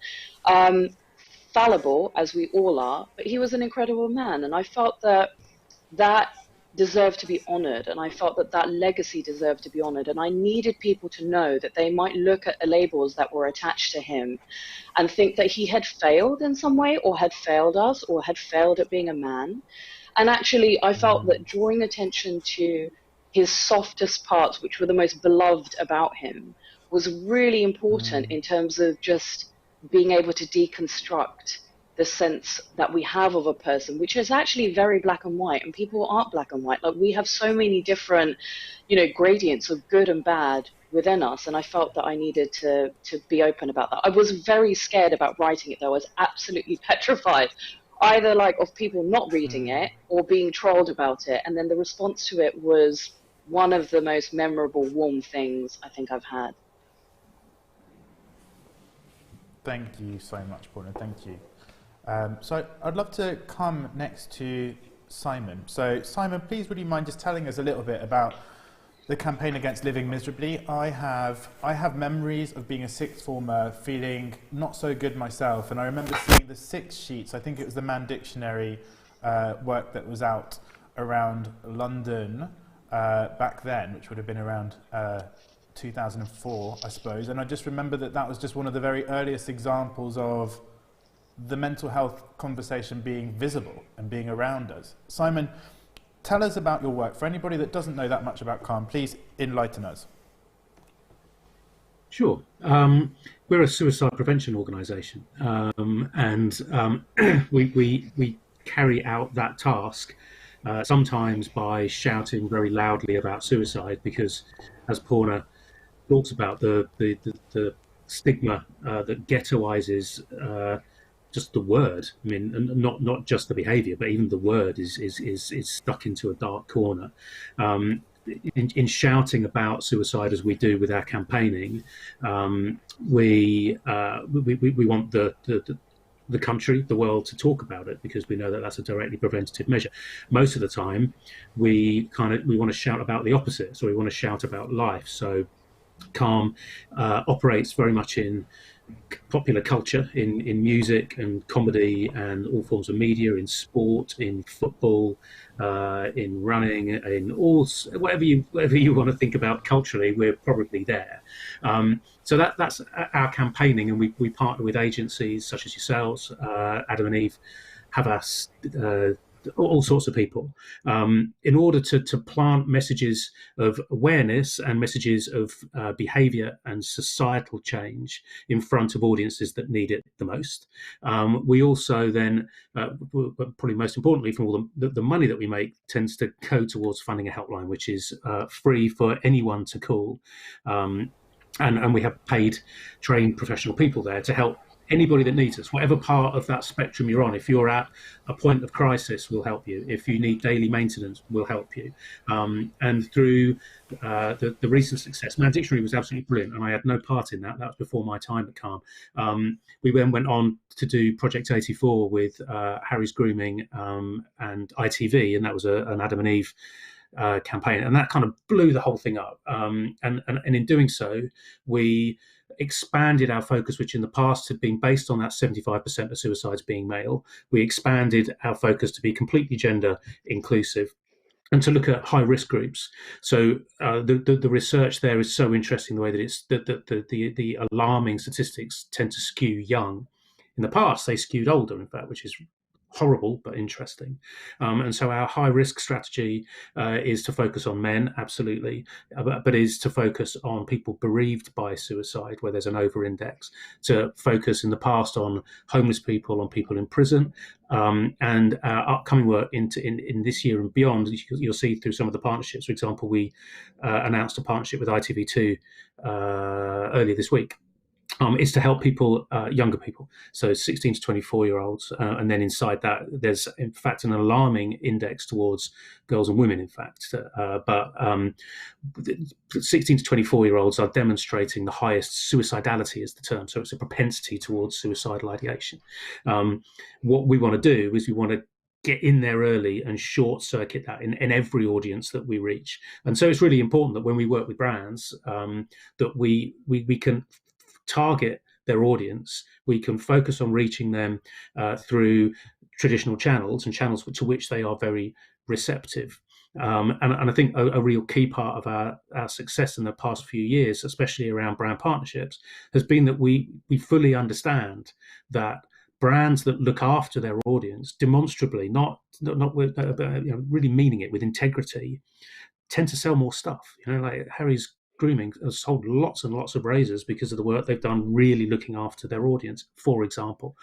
fallible as we all are, but he was an incredible man. And I felt that deserved to be honored, and I felt that legacy deserved to be honored, and I needed people to know that they might look at the labels that were attached to him and think that he had failed in some way, or had failed us, or had failed at being a man. And actually, I felt that drawing attention to his softest parts, which were the most beloved about him, was really important in terms of just being able to deconstruct the sense that we have of a person, which is actually very black and white, and people aren't black and white. Like, we have so many different, gradients of good and bad within us, and I felt that I needed to be open about that. I was very scared about writing it, though. I was absolutely petrified, either like of people not reading it or being trolled about it, and then the response to it was one of the most memorable, warm things I think I've had. Thank you so much, Paula. Thank you. So I'd love to come next to Simon. So Simon, please would you mind just telling us a little bit about the campaign against living miserably? I have memories of being a sixth former feeling not so good myself, and I remember seeing the 6 sheets, I think it was the Man Dictionary work that was out around London back then, which would have been around 2004, I suppose, and I just remember that was just one of the very earliest examples of the mental health conversation being visible and being around us. Simon, tell us about your work. For anybody that doesn't know that much about Calm, please enlighten us. Sure. We're a suicide prevention organisation, and we carry out that task, sometimes by shouting very loudly about suicide, because as Porna talks about, the stigma that ghettoizes just the word. I mean, and not just the behaviour, but even the word is stuck into a dark corner. In shouting about suicide as we do with our campaigning, we want the country, the world, to talk about it, because we know that that's a directly preventative measure. Most of the time, we want to shout about the opposite. So we want to shout about life. So Calm operates very much in popular culture, in music and comedy and all forms of media, in sport, in football, in running, in all whatever you want to think about culturally, we're probably there. So that's our campaigning, and we partner with agencies such as yourselves, Adam and Eve, have us. All sorts of people, in order to plant messages of awareness and messages of behaviour and societal change in front of audiences that need it the most. We also then, probably most importantly, from all the money that we make tends to go towards funding a helpline, which is free for anyone to call. And we have paid, trained professional people there to help anybody that needs us, whatever part of that spectrum you're on. If you're at a point of crisis, we'll help you. If you need daily maintenance, we'll help you. And through the recent success, Man Dictionary was absolutely brilliant, and I had no part in that. That was before my time at Calm. We then went on to do Project 84 with Harry's Grooming and ITV, and that was an Adam and Eve campaign, and that kind of blew the whole thing up. And in doing so, we expanded our focus, which in the past had been based on that 75% of suicides being male. We expanded our focus to be completely gender inclusive and to look at high risk groups. So the research there is so interesting, the way that it's the alarming statistics tend to skew young. In the past, they skewed older, in fact, which is horrible but interesting. And so our high risk strategy is to focus on men, absolutely, but is to focus on people bereaved by suicide, where there's an over index, to focus in the past on homeless people, on people in prison. And our upcoming work in this year and beyond, you'll see through some of the partnerships. For example, we announced a partnership with ITV2 earlier this week. Is to help people, younger people, so 16 to 24-year-olds, and then inside that, there's in fact an alarming index towards girls and women. In fact, but 16 to 24-year-olds are demonstrating the highest suicidality, is the term. So it's a propensity towards suicidal ideation. What we want to do is we want to get in there early and short circuit that in every audience that we reach. And so it's really important that when we work with brands, that we can target their audience. We can focus on reaching them through traditional channels and channels to which they are very receptive. And I think a real key part of our success in the past few years, especially around brand partnerships, has been that we fully understand that brands that look after their audience demonstrably, not with, really meaning it with integrity, tend to sell more stuff. Like Harry's Grooming has sold lots and lots of razors because of the work they've done really looking after their audience, for example.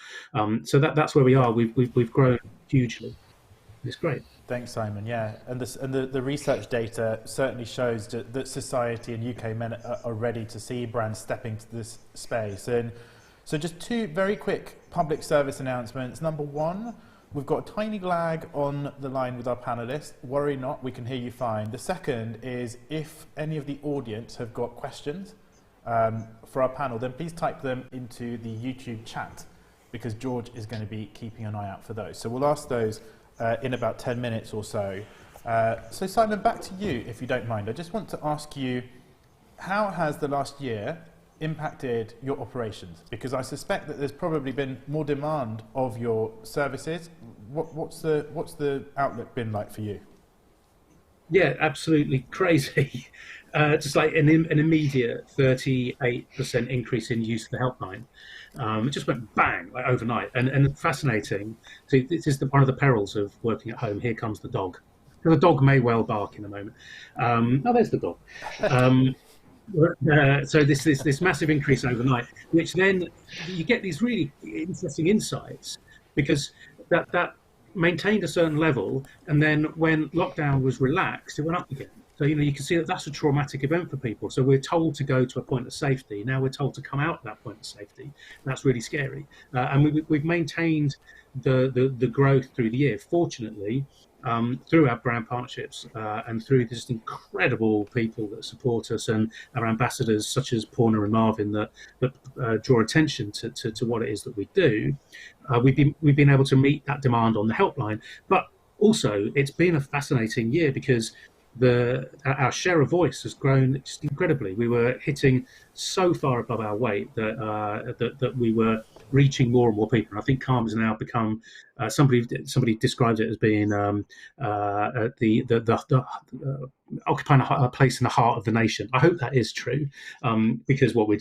So that's where we are. We've grown hugely. It's great. Thanks, Simon. Yeah, and the research data certainly shows that society and UK men are ready to see brands stepping to this space. And so just two very quick public service announcements. Number one, we've got a tiny lag on the line with our panellists. Worry not, we can hear you fine. The second is, if any of the audience have got questions for our panel, then please type them into the YouTube chat, because George is going to be keeping an eye out for those. So we'll ask those in about 10 minutes or so. So Simon, back to you, if you don't mind. I just want to ask you, how has the last year impacted your operations? Because I suspect that there's probably been more demand of your services. What's the outlook been like for you? Yeah, absolutely crazy. Just like an immediate 38% increase in use of the helpline. It just went bang, like overnight. And fascinating. So this is one of the perils of working at home. Here comes the dog. The dog may well bark in a moment. Oh, there's the dog. So this massive increase overnight, which then you get these really interesting insights, because that maintained a certain level, and then when lockdown was relaxed, it went up again. So, you can see that that's a traumatic event for people. So we're told to go to a point of safety. Now we're told to come out of that point of safety. That's really scary. And we've maintained the growth through the year. Fortunately, through our brand partnerships and through just incredible people that support us, and our ambassadors such as Pauna and Marvin that draw attention to what it is that we do, we've been able to meet that demand on the helpline. But also, it's been a fascinating year because our share of voice has grown just incredibly. We were hitting so far above our weight that we were reaching more and more people. And I think Calm has now become somebody described it as being occupying a place in the heart of the nation. I hope that is true, because what we're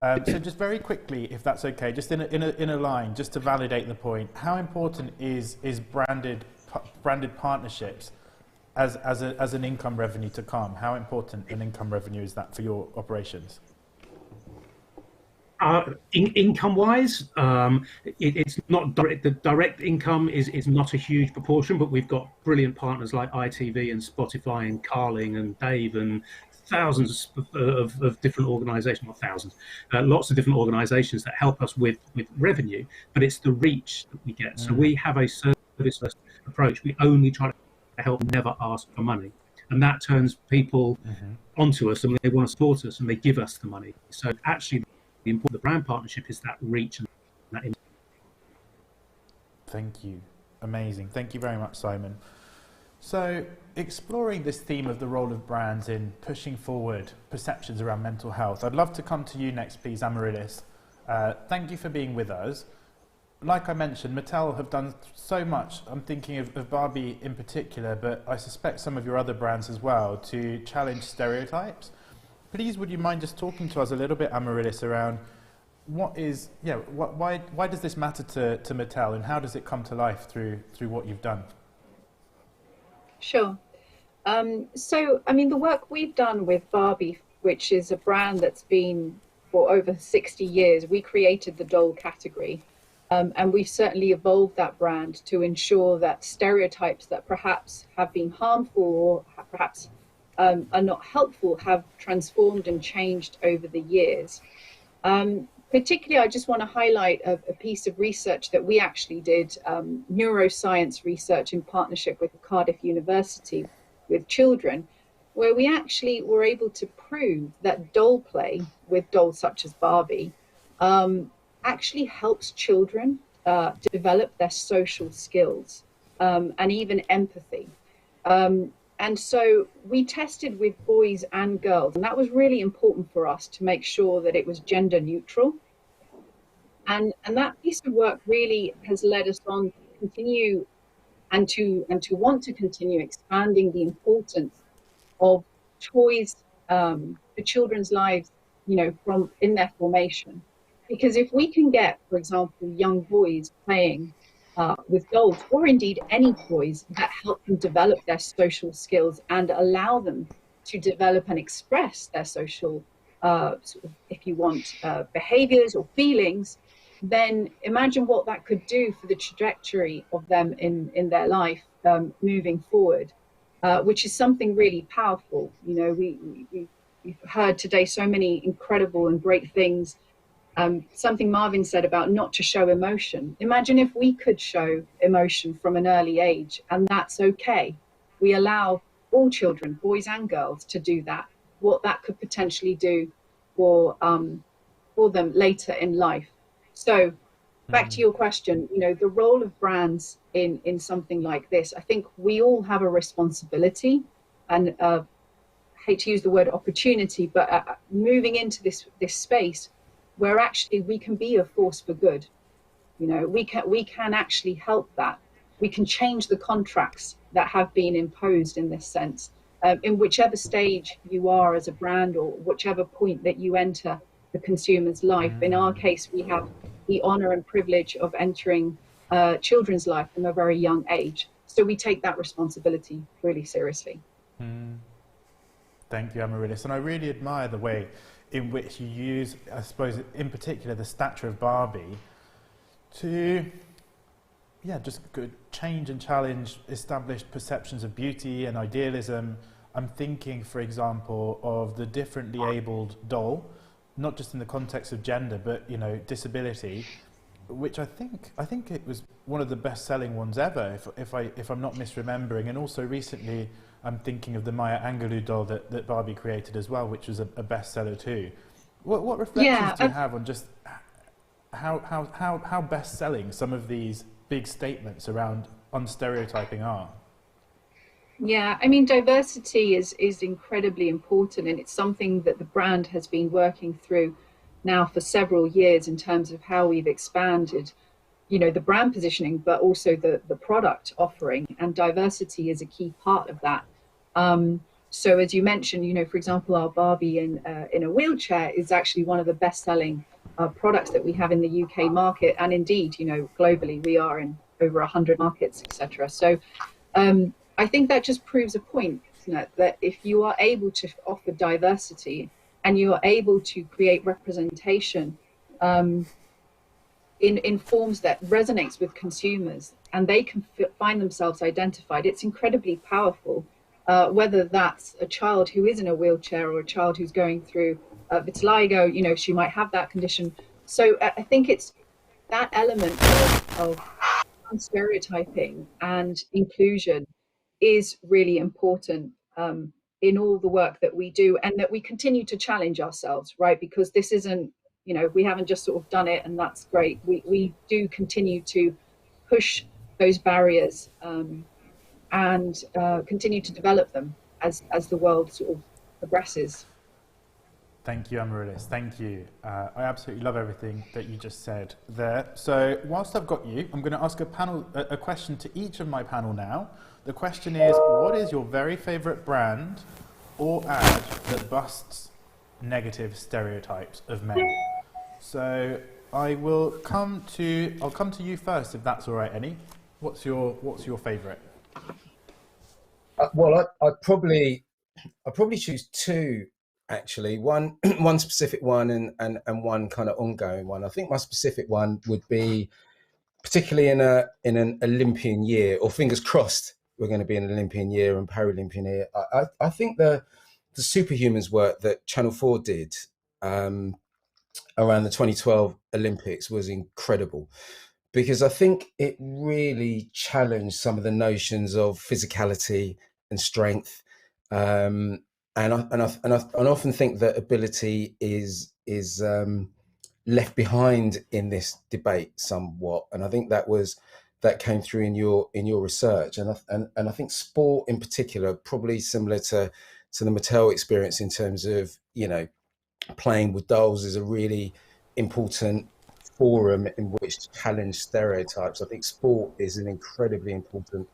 so just very quickly, if that's okay, just in a line, just to validate the point, how important is branded partnerships as an income revenue to Calm? How important an income revenue is that for your operations? Income-wise, it's not direct. The direct income is not a huge proportion, but we've got brilliant partners like ITV and Spotify and Carling and Dave and thousands of different organisations, not thousands, lots of different organisations that help us with revenue, but it's the reach that we get. So we have a service-first approach. We only try to help, never ask for money. And that turns people onto us, and they want to support us, and they give us the money. So actually, the important brand partnership is that reach and that. Thank you. Amazing. Thank you very much, Simon. So, exploring this theme of the role of brands in pushing forward perceptions around mental health, I'd love to come to you next, please, Amaryllis. Thank you for being with us. Like I mentioned, Mattel have done so much. I'm thinking of Barbie in particular, but I suspect some of your other brands as well, to challenge stereotypes. Please, would you mind just talking to us a little bit, Amaryllis, around why does this matter to Mattel, and how does it come to life through what you've done? Sure. So, I mean, the work we've done with Barbie, which is a brand that's been for over 60 years, we created the doll category. And we've certainly evolved that brand to ensure that stereotypes that perhaps have been harmful or perhaps are not helpful have transformed and changed over the years. Particularly, I just want to highlight a piece of research that we actually did, neuroscience research in partnership with Cardiff University with children, where we actually were able to prove that doll play with dolls such as Barbie actually helps children develop their social skills and even empathy. And so we tested with boys and girls, and that was really important for us to make sure that it was gender neutral. And that piece of work really has led us on to continue and to want to continue expanding the importance of toys for children's lives, from in their formation. Because if we can get, for example, young boys playing with dolls, or indeed any toys that help them develop their social skills and allow them to develop and express their social, if you want, behaviors or feelings, then imagine what that could do for the trajectory of them in their life moving forward, which is something really powerful. We've heard today so many incredible and great things. Something Marvin said about not to show emotion. Imagine if we could show emotion from an early age, and that's okay. We allow all children, boys and girls, to do that. What that could potentially do for them later in life. So, back to your question. The role of brands in something like this. I think we all have a responsibility, and I hate to use the word opportunity, but moving into this space, where actually we can be a force for good. We can actually help that. We can change the contracts that have been imposed in this sense, in whichever stage you are as a brand, or whichever point that you enter the consumer's life. In our case, we have the honor and privilege of entering children's life from a very young age. So we take that responsibility really seriously. Thank you, Amaryllis. And I really admire the way in which you use, I suppose, in particular, the stature of Barbie to, just change and challenge established perceptions of beauty and idealism. I'm thinking, for example, of the differently abled doll, not just in the context of gender, but disability, which I think it was one of the best-selling ones ever, if I'm not misremembering. And also recently, I'm thinking of the Maya Angelou doll that Barbie created as well, which was a bestseller too. What reflections do you have on just how best-selling some of these big statements around unstereotyping are? Yeah, I mean, diversity is incredibly important, and it's something that the brand has been working through now for several years in terms of how we've expanded, the brand positioning, but also the product offering, and diversity is a key part of that. So as you mentioned, for example, our Barbie in a wheelchair is actually one of the best-selling products that we have in the UK market, and indeed, globally, we are in over 100 markets, etc. So I think that just proves a point, that if you are able to offer diversity and you are able to create representation in forms that resonates with consumers, and they can find themselves identified, it's incredibly powerful. Whether that's a child who is in a wheelchair or a child who's going through vitiligo, she might have that condition. So I think it's that element of stereotyping and inclusion is really important in all the work that we do, and that we continue to challenge ourselves, right? Because this isn't, we haven't just sort of done it and that's great. We do continue to push those barriers and continue to develop them as the world sort of progresses. Thank you, Amaryllis. Thank you. I absolutely love everything that you just said there. So whilst I've got you, I'm going to ask a question to each of my panel now. The question is, what is your very favourite brand or ad that busts negative stereotypes of men? So I'll come to you first, if that's all right, Annie. What's your favourite? Well, I'd probably choose two, actually. One specific one and one kind of ongoing one. I think my specific one would be, particularly in an Olympian year, or fingers crossed we're going to be in an Olympian year and Paralympian year. I think the Superhumans work that Channel 4 did around the 2012 Olympics was incredible, because I think it really challenged some of the notions of physicality and strength. And I often think that ability is left behind in this debate somewhat, and I think that came through in your research, and I think sport in particular, probably similar to the Mattel experience in terms of playing with dolls, is a really important forum in which to challenge stereotypes. I think sport is an incredibly important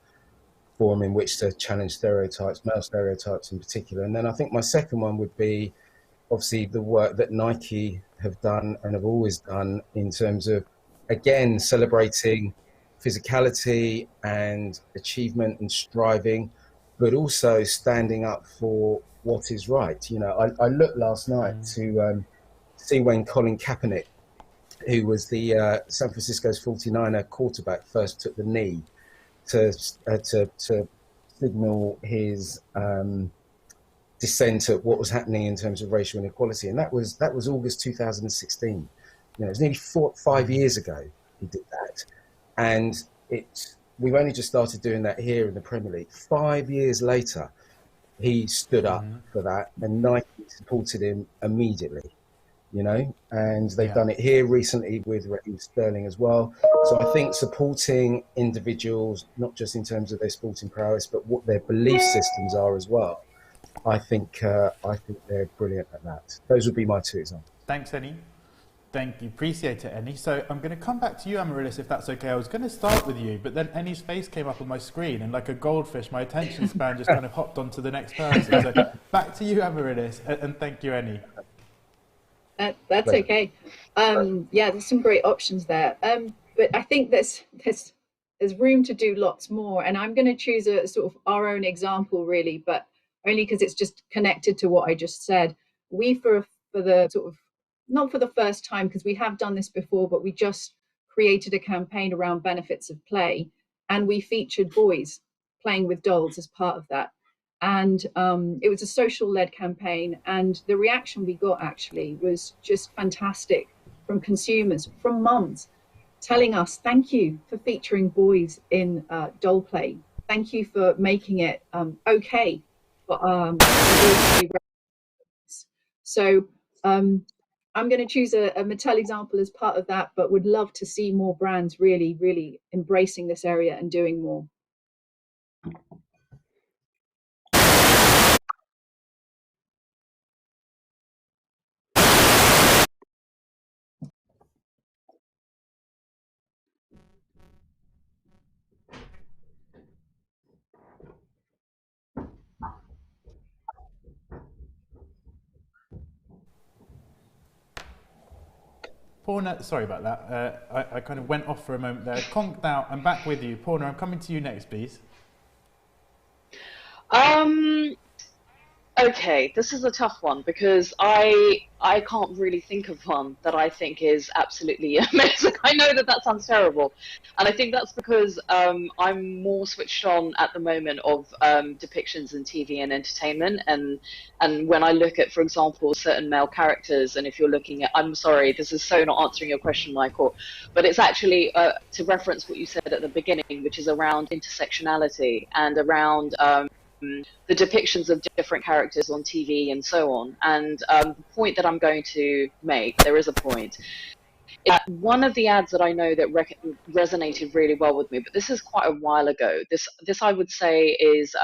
forum in which to challenge stereotypes, male stereotypes in particular. And then I think my second one would be obviously the work that Nike have done and have always done in terms of, again, celebrating physicality and achievement and striving, but also standing up for what is right. I looked last night to see when Colin Kaepernick, who was the San Francisco's 49er quarterback, first took the knee to signal his dissent at what was happening in terms of racial inequality, and that was August 2016. It was nearly 5 years ago he did that, and we've only just started doing that here in the Premier League. 5 years later, he stood up for that, and Nike supported him immediately. And they've done it here recently with Raheem Sterling as well. So I think supporting individuals, not just in terms of their sporting prowess, but what their belief systems are as well. I think they're brilliant at that. Those would be my two examples. Thanks, Annie. Thank you. Appreciate it, Annie. So I'm going to come back to you, Amaryllis, if that's okay. I was going to start with you, but then Annie's face came up on my screen, and like a goldfish, my attention span just kind of hopped onto the next person. So back to you, Amaryllis, and thank you, Annie. That's okay. There's some great options there. But I think there's room to do lots more. And I'm going to choose a sort of our own example, really, but only because it's just connected to what I just said. We, for for the sort of, not for the first time, because we have done this before, but we just created a campaign around benefits of play, and we featured boys playing with dolls as part of that. And it was a social-led campaign, and the reaction we got actually was just fantastic from consumers, from mums, telling us, thank you for featuring boys in doll play. Thank you for making it okay for boys to be. So I'm going to choose a Mattel example as part of that, but would love to see more brands really, really embracing this area and doing more. Porna, sorry about that. I kind of went off for a moment there. Conked out. I'm back with you. Porna, I'm coming to you next, please. Okay, this is a tough one because I can't really think of one that I think is absolutely amazing. I know that sounds terrible, and I think that's because I'm more switched on at the moment of depictions in TV and entertainment, and when I look at, for example, certain male characters, and if you're looking at, I'm sorry, this is so not answering your question, Michael, but it's actually to reference what you said at the beginning, which is around intersectionality and around the depictions of different characters on TV and so on. And the point that I'm going to make, there is a point. One of the ads that I know that resonated really well with me, but this is quite a while ago. This I would say is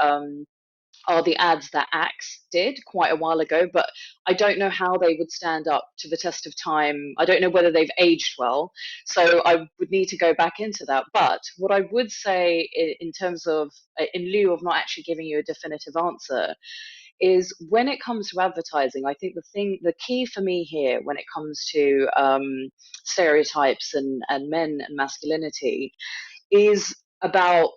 are the ads that Axe did quite a while ago, but I don't know how they would stand up to the test of time. I don't know whether they've aged well, so I would need to go back into that. But what I would say in terms of, in lieu of not actually giving you a definitive answer, is when it comes to advertising, I think the key for me here when it comes to stereotypes and men and masculinity is about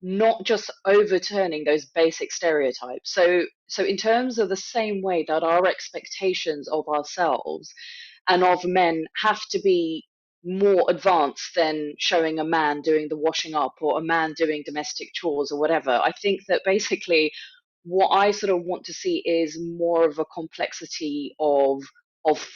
not just overturning those basic stereotypes. So in terms of the same way that our expectations of ourselves and of men have to be more advanced than showing a man doing the washing up or a man doing domestic chores or whatever, I think that basically what I sort of want to see is more of a complexity of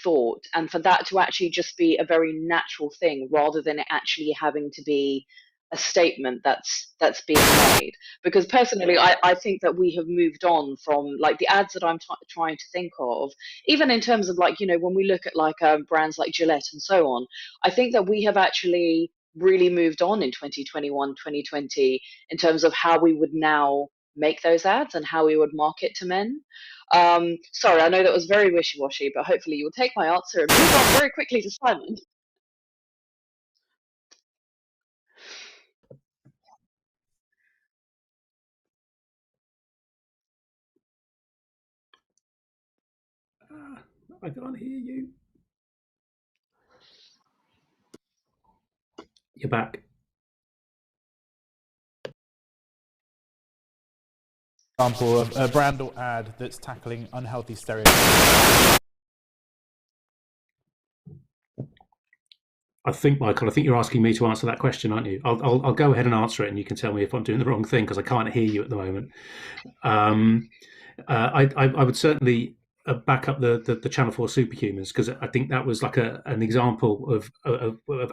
thought, and for that to actually just be a very natural thing rather than it actually having to be a statement that's being made. Because personally, I think that we have moved on from like the ads that I'm trying to think of, even in terms of like, you know, when we look at like brands like Gillette and so on, I think that we have actually really moved on in 2021, 2020 in terms of how we would now make those ads and how we would market to men. Sorry, I know that was very wishy-washy, but hopefully you will take my answer and move on very quickly to Simon. I can't hear you. You're back. Example of a brand or ad that's tackling unhealthy stereotypes. I think, Michael, you're asking me to answer that question, aren't you? I'll go ahead and answer it, and you can tell me if I'm doing the wrong thing because I can't hear you at the moment. I would certainly back up the Channel 4 Superhumans, because I think that was like an example of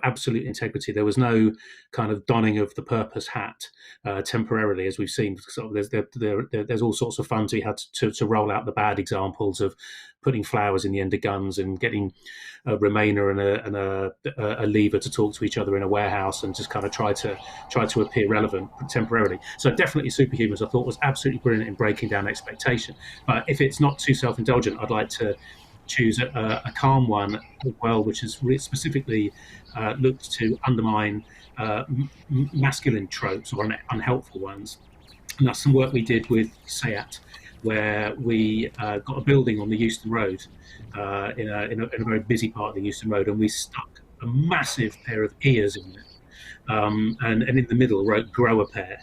absolute integrity. There was no kind of donning of the purpose hat temporarily, as we've seen. So there's all sorts of fun to be had to roll out the bad examples of putting flowers in the end of guns and getting a Remainer and a lever to talk to each other in a warehouse and just kind of try to appear relevant temporarily. So definitely Superhumans I thought was absolutely brilliant in breaking down expectation. But if it's not too self-indulgent, I'd like to choose a calm one as well, which has specifically looked to undermine masculine tropes or unhelpful ones. And that's some work we did with SEAT, where we got a building on the Euston Road in a very busy part of the Euston Road, and we stuck a massive pair of ears in it and in the middle wrote grow a pair,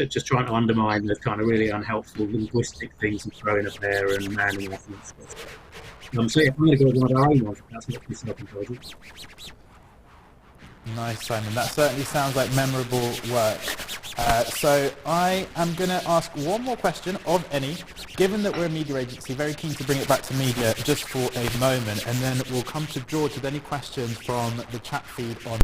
just trying to undermine the kind of really unhelpful linguistic things of growing a pair and manning up and stuff. So yeah, I'm going to go with one of our own ones. That's not too self-indulgent. Nice, Simon. That certainly sounds like memorable work. So I am going to ask one more question of any, given that we're a media agency, very keen to bring it back to media just for a moment, and then we'll come to George with any questions from the chat feed on.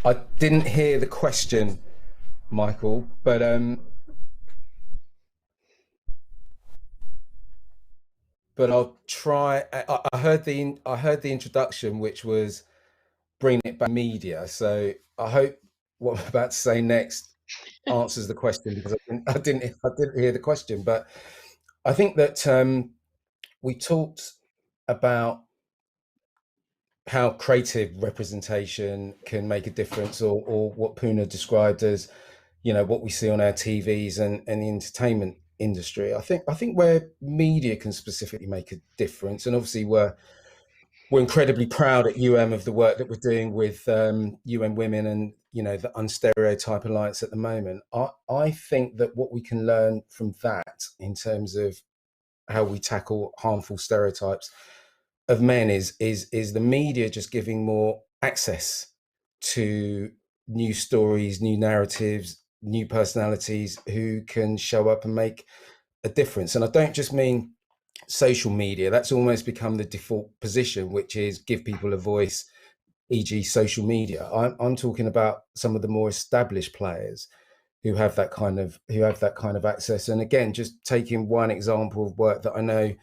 I didn't hear the question, Michael, but I'll try. I heard the introduction, which was bringing it back to media. So I hope what I'm about to say next answers the question, because I didn't hear the question. But I think that we talked about how creative representation can make a difference, or what Poona described as, what we see on our TVs and the entertainment industry. I think where media can specifically make a difference, and obviously we're incredibly proud at of the work that we're doing with UN Women and the Unstereotype Alliance at the moment. I think that what we can learn from that in terms of how we tackle harmful stereotypes of men is the media just giving more access to new stories, new narratives, new personalities who can show up and make a difference. And I don't just mean social media. That's almost become the default position, which is give people a voice, e.g. social media. I'm talking about some of the more established players who have that kind of access. And again, just taking one example of work that I know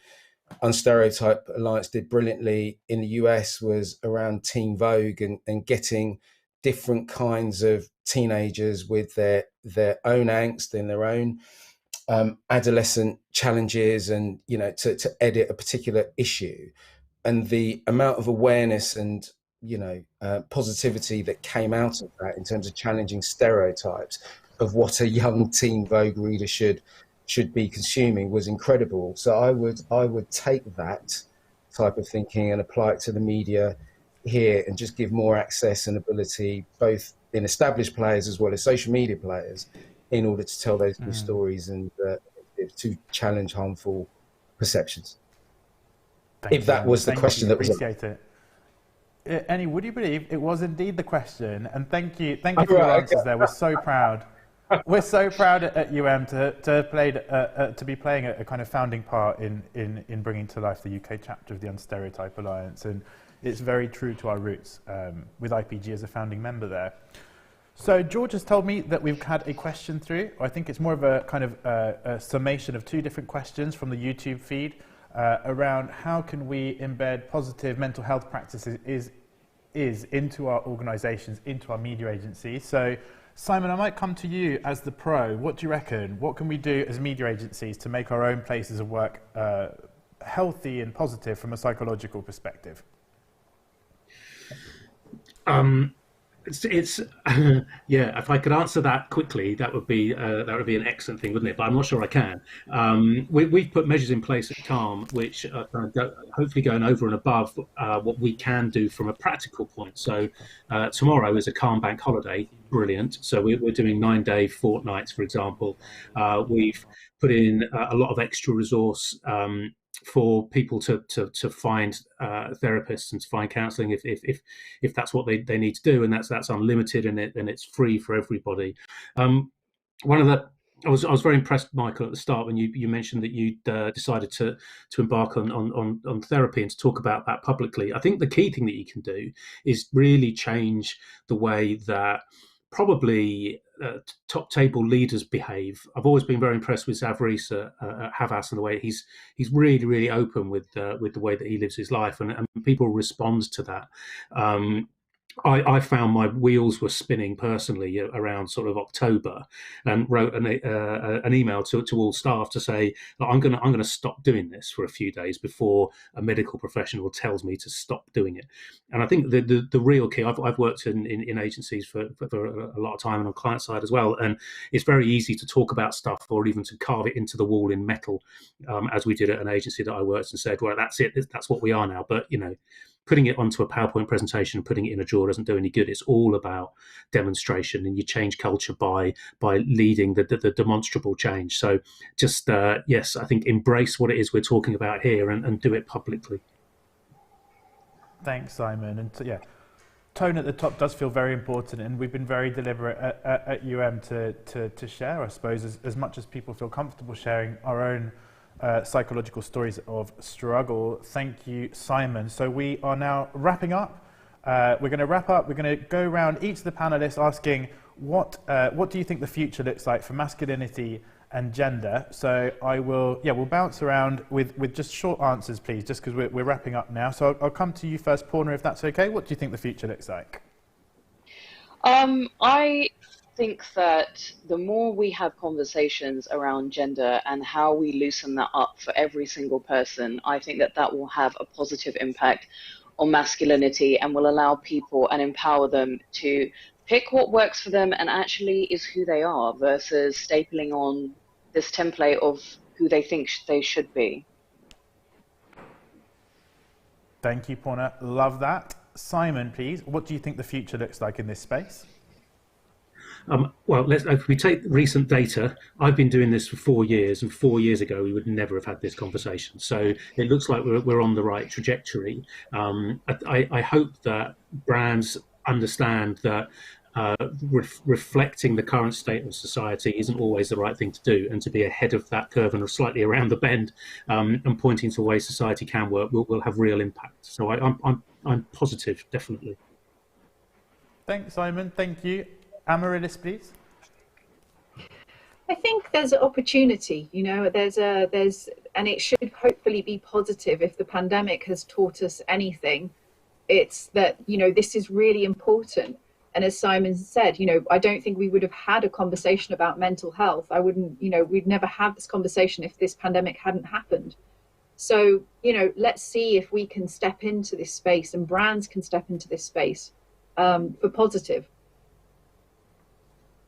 Unstereotype Alliance did brilliantly in the US was around Teen Vogue and getting different kinds of teenagers with their own angst and their own adolescent challenges, and to edit a particular issue, and the amount of awareness and positivity that came out of that in terms of challenging stereotypes of what a young Teen Vogue reader should be consuming was incredible. So I would take that type of thinking and apply it to the media here, and just give more access and ability, both in established players as well as social media players, in order to tell those new stories and to challenge harmful perceptions. If that was the question that was. Appreciate it. Annie, would you believe it was indeed the question? And thank you for your answers there. We're so proud. We're so proud at to be playing a kind of founding part in bringing to life the UK chapter of the Unstereotype Alliance, and it's very true to our roots, with IPG as a founding member there. So George has told me that we've had a question through. I think it's more of a kind of a summation of two different questions from the YouTube feed around how can we embed positive mental health practices into our organisations, into our media agencies. So Simon, I might come to you as the pro. What do you reckon? What can we do as media agencies to make our own places of work healthy and positive from a psychological perspective? It's yeah. If I could answer that quickly, that would be an excellent thing, wouldn't it? But I'm not sure I can. We've put measures in place at Calm, which are hopefully going over and above what we can do from a practical point. So tomorrow is a Calm bank holiday, brilliant. So we're doing 9-day fortnights, for example. We've put in a lot of extra resource for people to find therapists and to find counselling if that's what they need to do, and that's unlimited and it's free for everybody. One of the I was very impressed, Michael, at the start when you mentioned that you decided to embark on therapy and to talk about that publicly. I think the key thing that you can do is really change the way that probably top table leaders behave. I've always been very impressed with Zavris at Havas and the way he's really, really open with the way that he lives his life, and people respond to that. I found my wheels were spinning personally around sort of October, and wrote an email to all staff to say that I'm gonna stop doing this for a few days before a medical professional tells me to stop doing it. And I think the real key, I've worked in agencies for a lot of time and on client side as well, and it's very easy to talk about stuff or even to carve it into the wall in metal, as we did at an agency that I worked and said, well, that's it, that's what we are now. But putting it onto a PowerPoint presentation and putting it in a drawer doesn't do any good. It's all about demonstration, and you change culture by leading the demonstrable change. So just, yes, I think embrace what it is we're talking about here and do it publicly. Thanks, Simon. And yeah, tone at the top does feel very important, and we've been very deliberate at to share, I suppose, as much as people feel comfortable sharing our own psychological stories of struggle. Thank you, Simon. So we are now wrapping up. We're going to wrap up. We're going to go around each of the panelists asking what do you think the future looks like for masculinity and gender. So we'll bounce around with just short answers, please, just because we're wrapping up now. So I'll come to you first, Purna, if that's okay. What do you think the future looks like? I think that the more we have conversations around gender and how we loosen that up for every single person, I think that will have a positive impact on masculinity and will allow people and empower them to pick what works for them and actually is who they are, versus stapling on this template of who they think they should be. Thank you, Purna. Love that. Simon, please, what do you think the future looks like in this space? Well, if we take recent data, I've been doing this for 4 years, and 4 years ago we would never have had this conversation. So it looks like we're on the right trajectory. I hope that brands understand that reflecting the current state of society isn't always the right thing to do, and to be ahead of that curve and slightly around the bend, and pointing to ways society can work will have real impact. So I'm positive, definitely. Thanks, Simon. Thank you. Amaryllis, please. I think there's an opportunity, and it should hopefully be positive. If the pandemic has taught us anything, it's that, this is really important. And as Simon said, I don't think we would have had a conversation about mental health. We'd never have this conversation if this pandemic hadn't happened. So, let's see if we can step into this space and brands can step into this space for positive.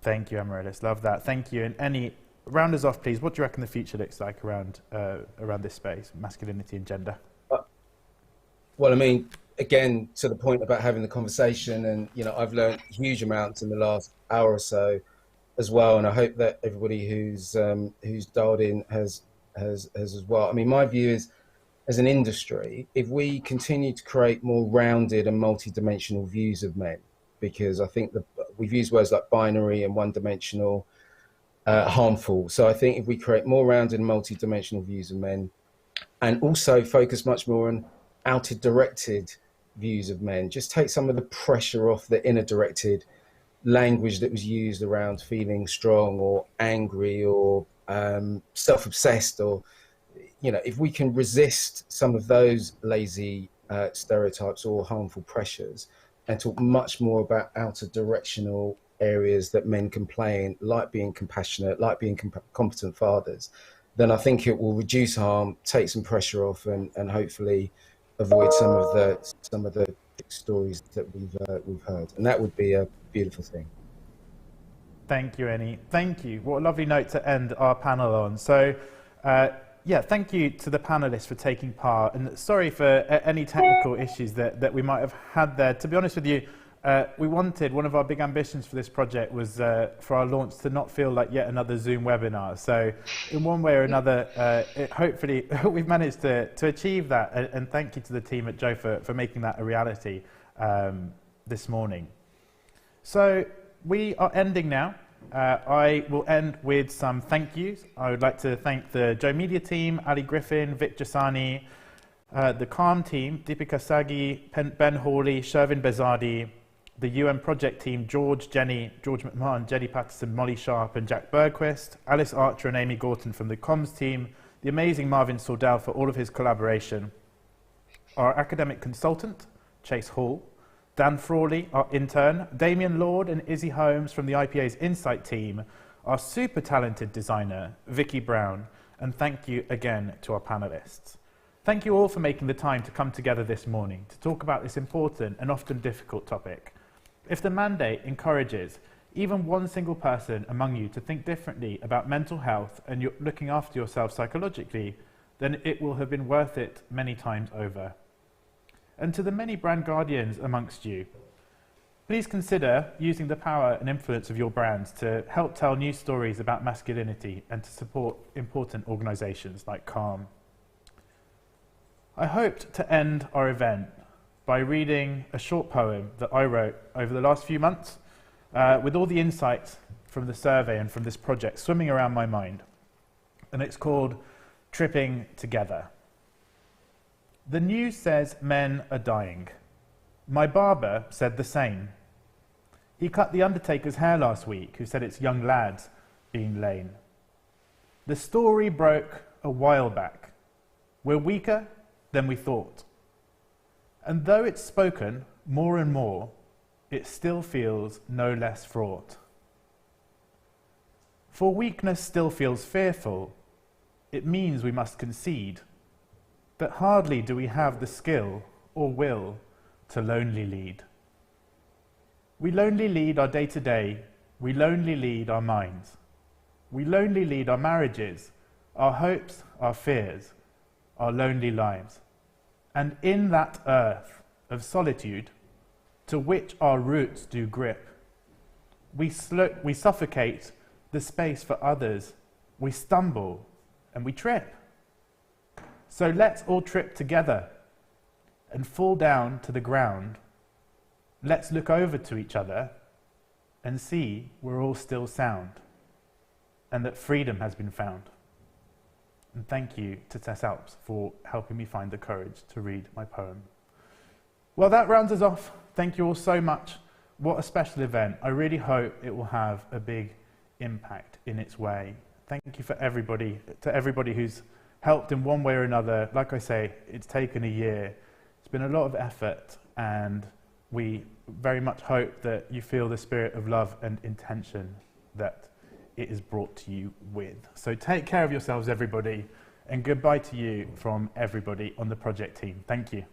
Thank you, Amaryllis. Love that. Thank you. And any round us off, please. What do you reckon the future looks like around this space, masculinity and gender? Well, I mean, again, to the point about having the conversation, and I've learned huge amounts in the last hour or so as well, and I hope that everybody who's dialed in has as well. I mean, my view is, as an industry, if we continue to create more rounded and multi-dimensional views of men, because I think we've used words like binary and one-dimensional, harmful. So I think if we create more rounded and multi-dimensional views of men, and also focus much more on outer-directed views of men, just take some of the pressure off the inner-directed language that was used around feeling strong or angry or self-obsessed, or if we can resist some of those lazy stereotypes or harmful pressures, and talk much more about outer directional areas that men can play in, like being compassionate, like being competent fathers, then I think it will reduce harm, take some pressure off, and hopefully avoid some of the stories that we've heard. And that would be a beautiful thing. Thank you, Eni. Thank you. What a lovely note to end our panel on. So, thank you to the panelists for taking part, and sorry for any technical issues that we might have had there. To be honest with you, one of our big ambitions for this project was for our launch to not feel like yet another Zoom webinar. So in one way or another, hopefully we've managed to achieve that, and thank you to the team at Joe for making that a reality this morning. So we are ending now. I will end with some thank yous. I would like to thank the Joe Media team, Ali Griffin, Vic Jasani, the Calm team, Deepika Sagi, Ben Hawley, Shervin Bezadi, the UN project team, George McMahon, Jenny Patterson, Molly Sharp and Jack Bergquist, Alice Archer and Amy Gorton from the comms team, the amazing Marvin Sordell for all of his collaboration, our academic consultant, Chase Hall, Dan Frawley, our intern, Damien Lord and Izzy Holmes from the IPA's Insight team, our super talented designer, Vicky Brown, and thank you again to our panelists. Thank you all for making the time to come together this morning to talk about this important and often difficult topic. If the mandate encourages even one single person among you to think differently about mental health and you're looking after yourself psychologically, then it will have been worth it many times over. And to the many brand guardians amongst you, please consider using the power and influence of your brands to help tell new stories about masculinity and to support important organisations like Calm. I hoped to end our event by reading a short poem that I wrote over the last few months with all the insights from the survey and from this project swimming around my mind. And it's called Tripping Together. The news says men are dying. My barber said the same. He cut the undertaker's hair last week, who said it's young lads being lame. The story broke a while back. We're weaker than we thought. And though it's spoken more and more, it still feels no less fraught. For weakness still feels fearful. It means we must concede that hardly do we have the skill or will to lonely lead. We lonely lead our day-to-day, we lonely lead our minds. We lonely lead our marriages, our hopes, our fears, our lonely lives. And in that earth of solitude, to which our roots do grip, we suffocate the space for others, we stumble and we trip. So let's all trip together and fall down to the ground. Let's look over to each other and see we're all still sound and that freedom has been found. And thank you to Tess Alps for helping me find the courage to read my poem. Well, that rounds us off. Thank you all so much. What a special event. I really hope it will have a big impact in its way. Thank you for everybody, to everybody who's helped in one way or another. Like I say, it's taken a year. It's been a lot of effort, and we very much hope that you feel the spirit of love and intention that it is brought to you with. So take care of yourselves, everybody, and goodbye to you from everybody on the project team. Thank you.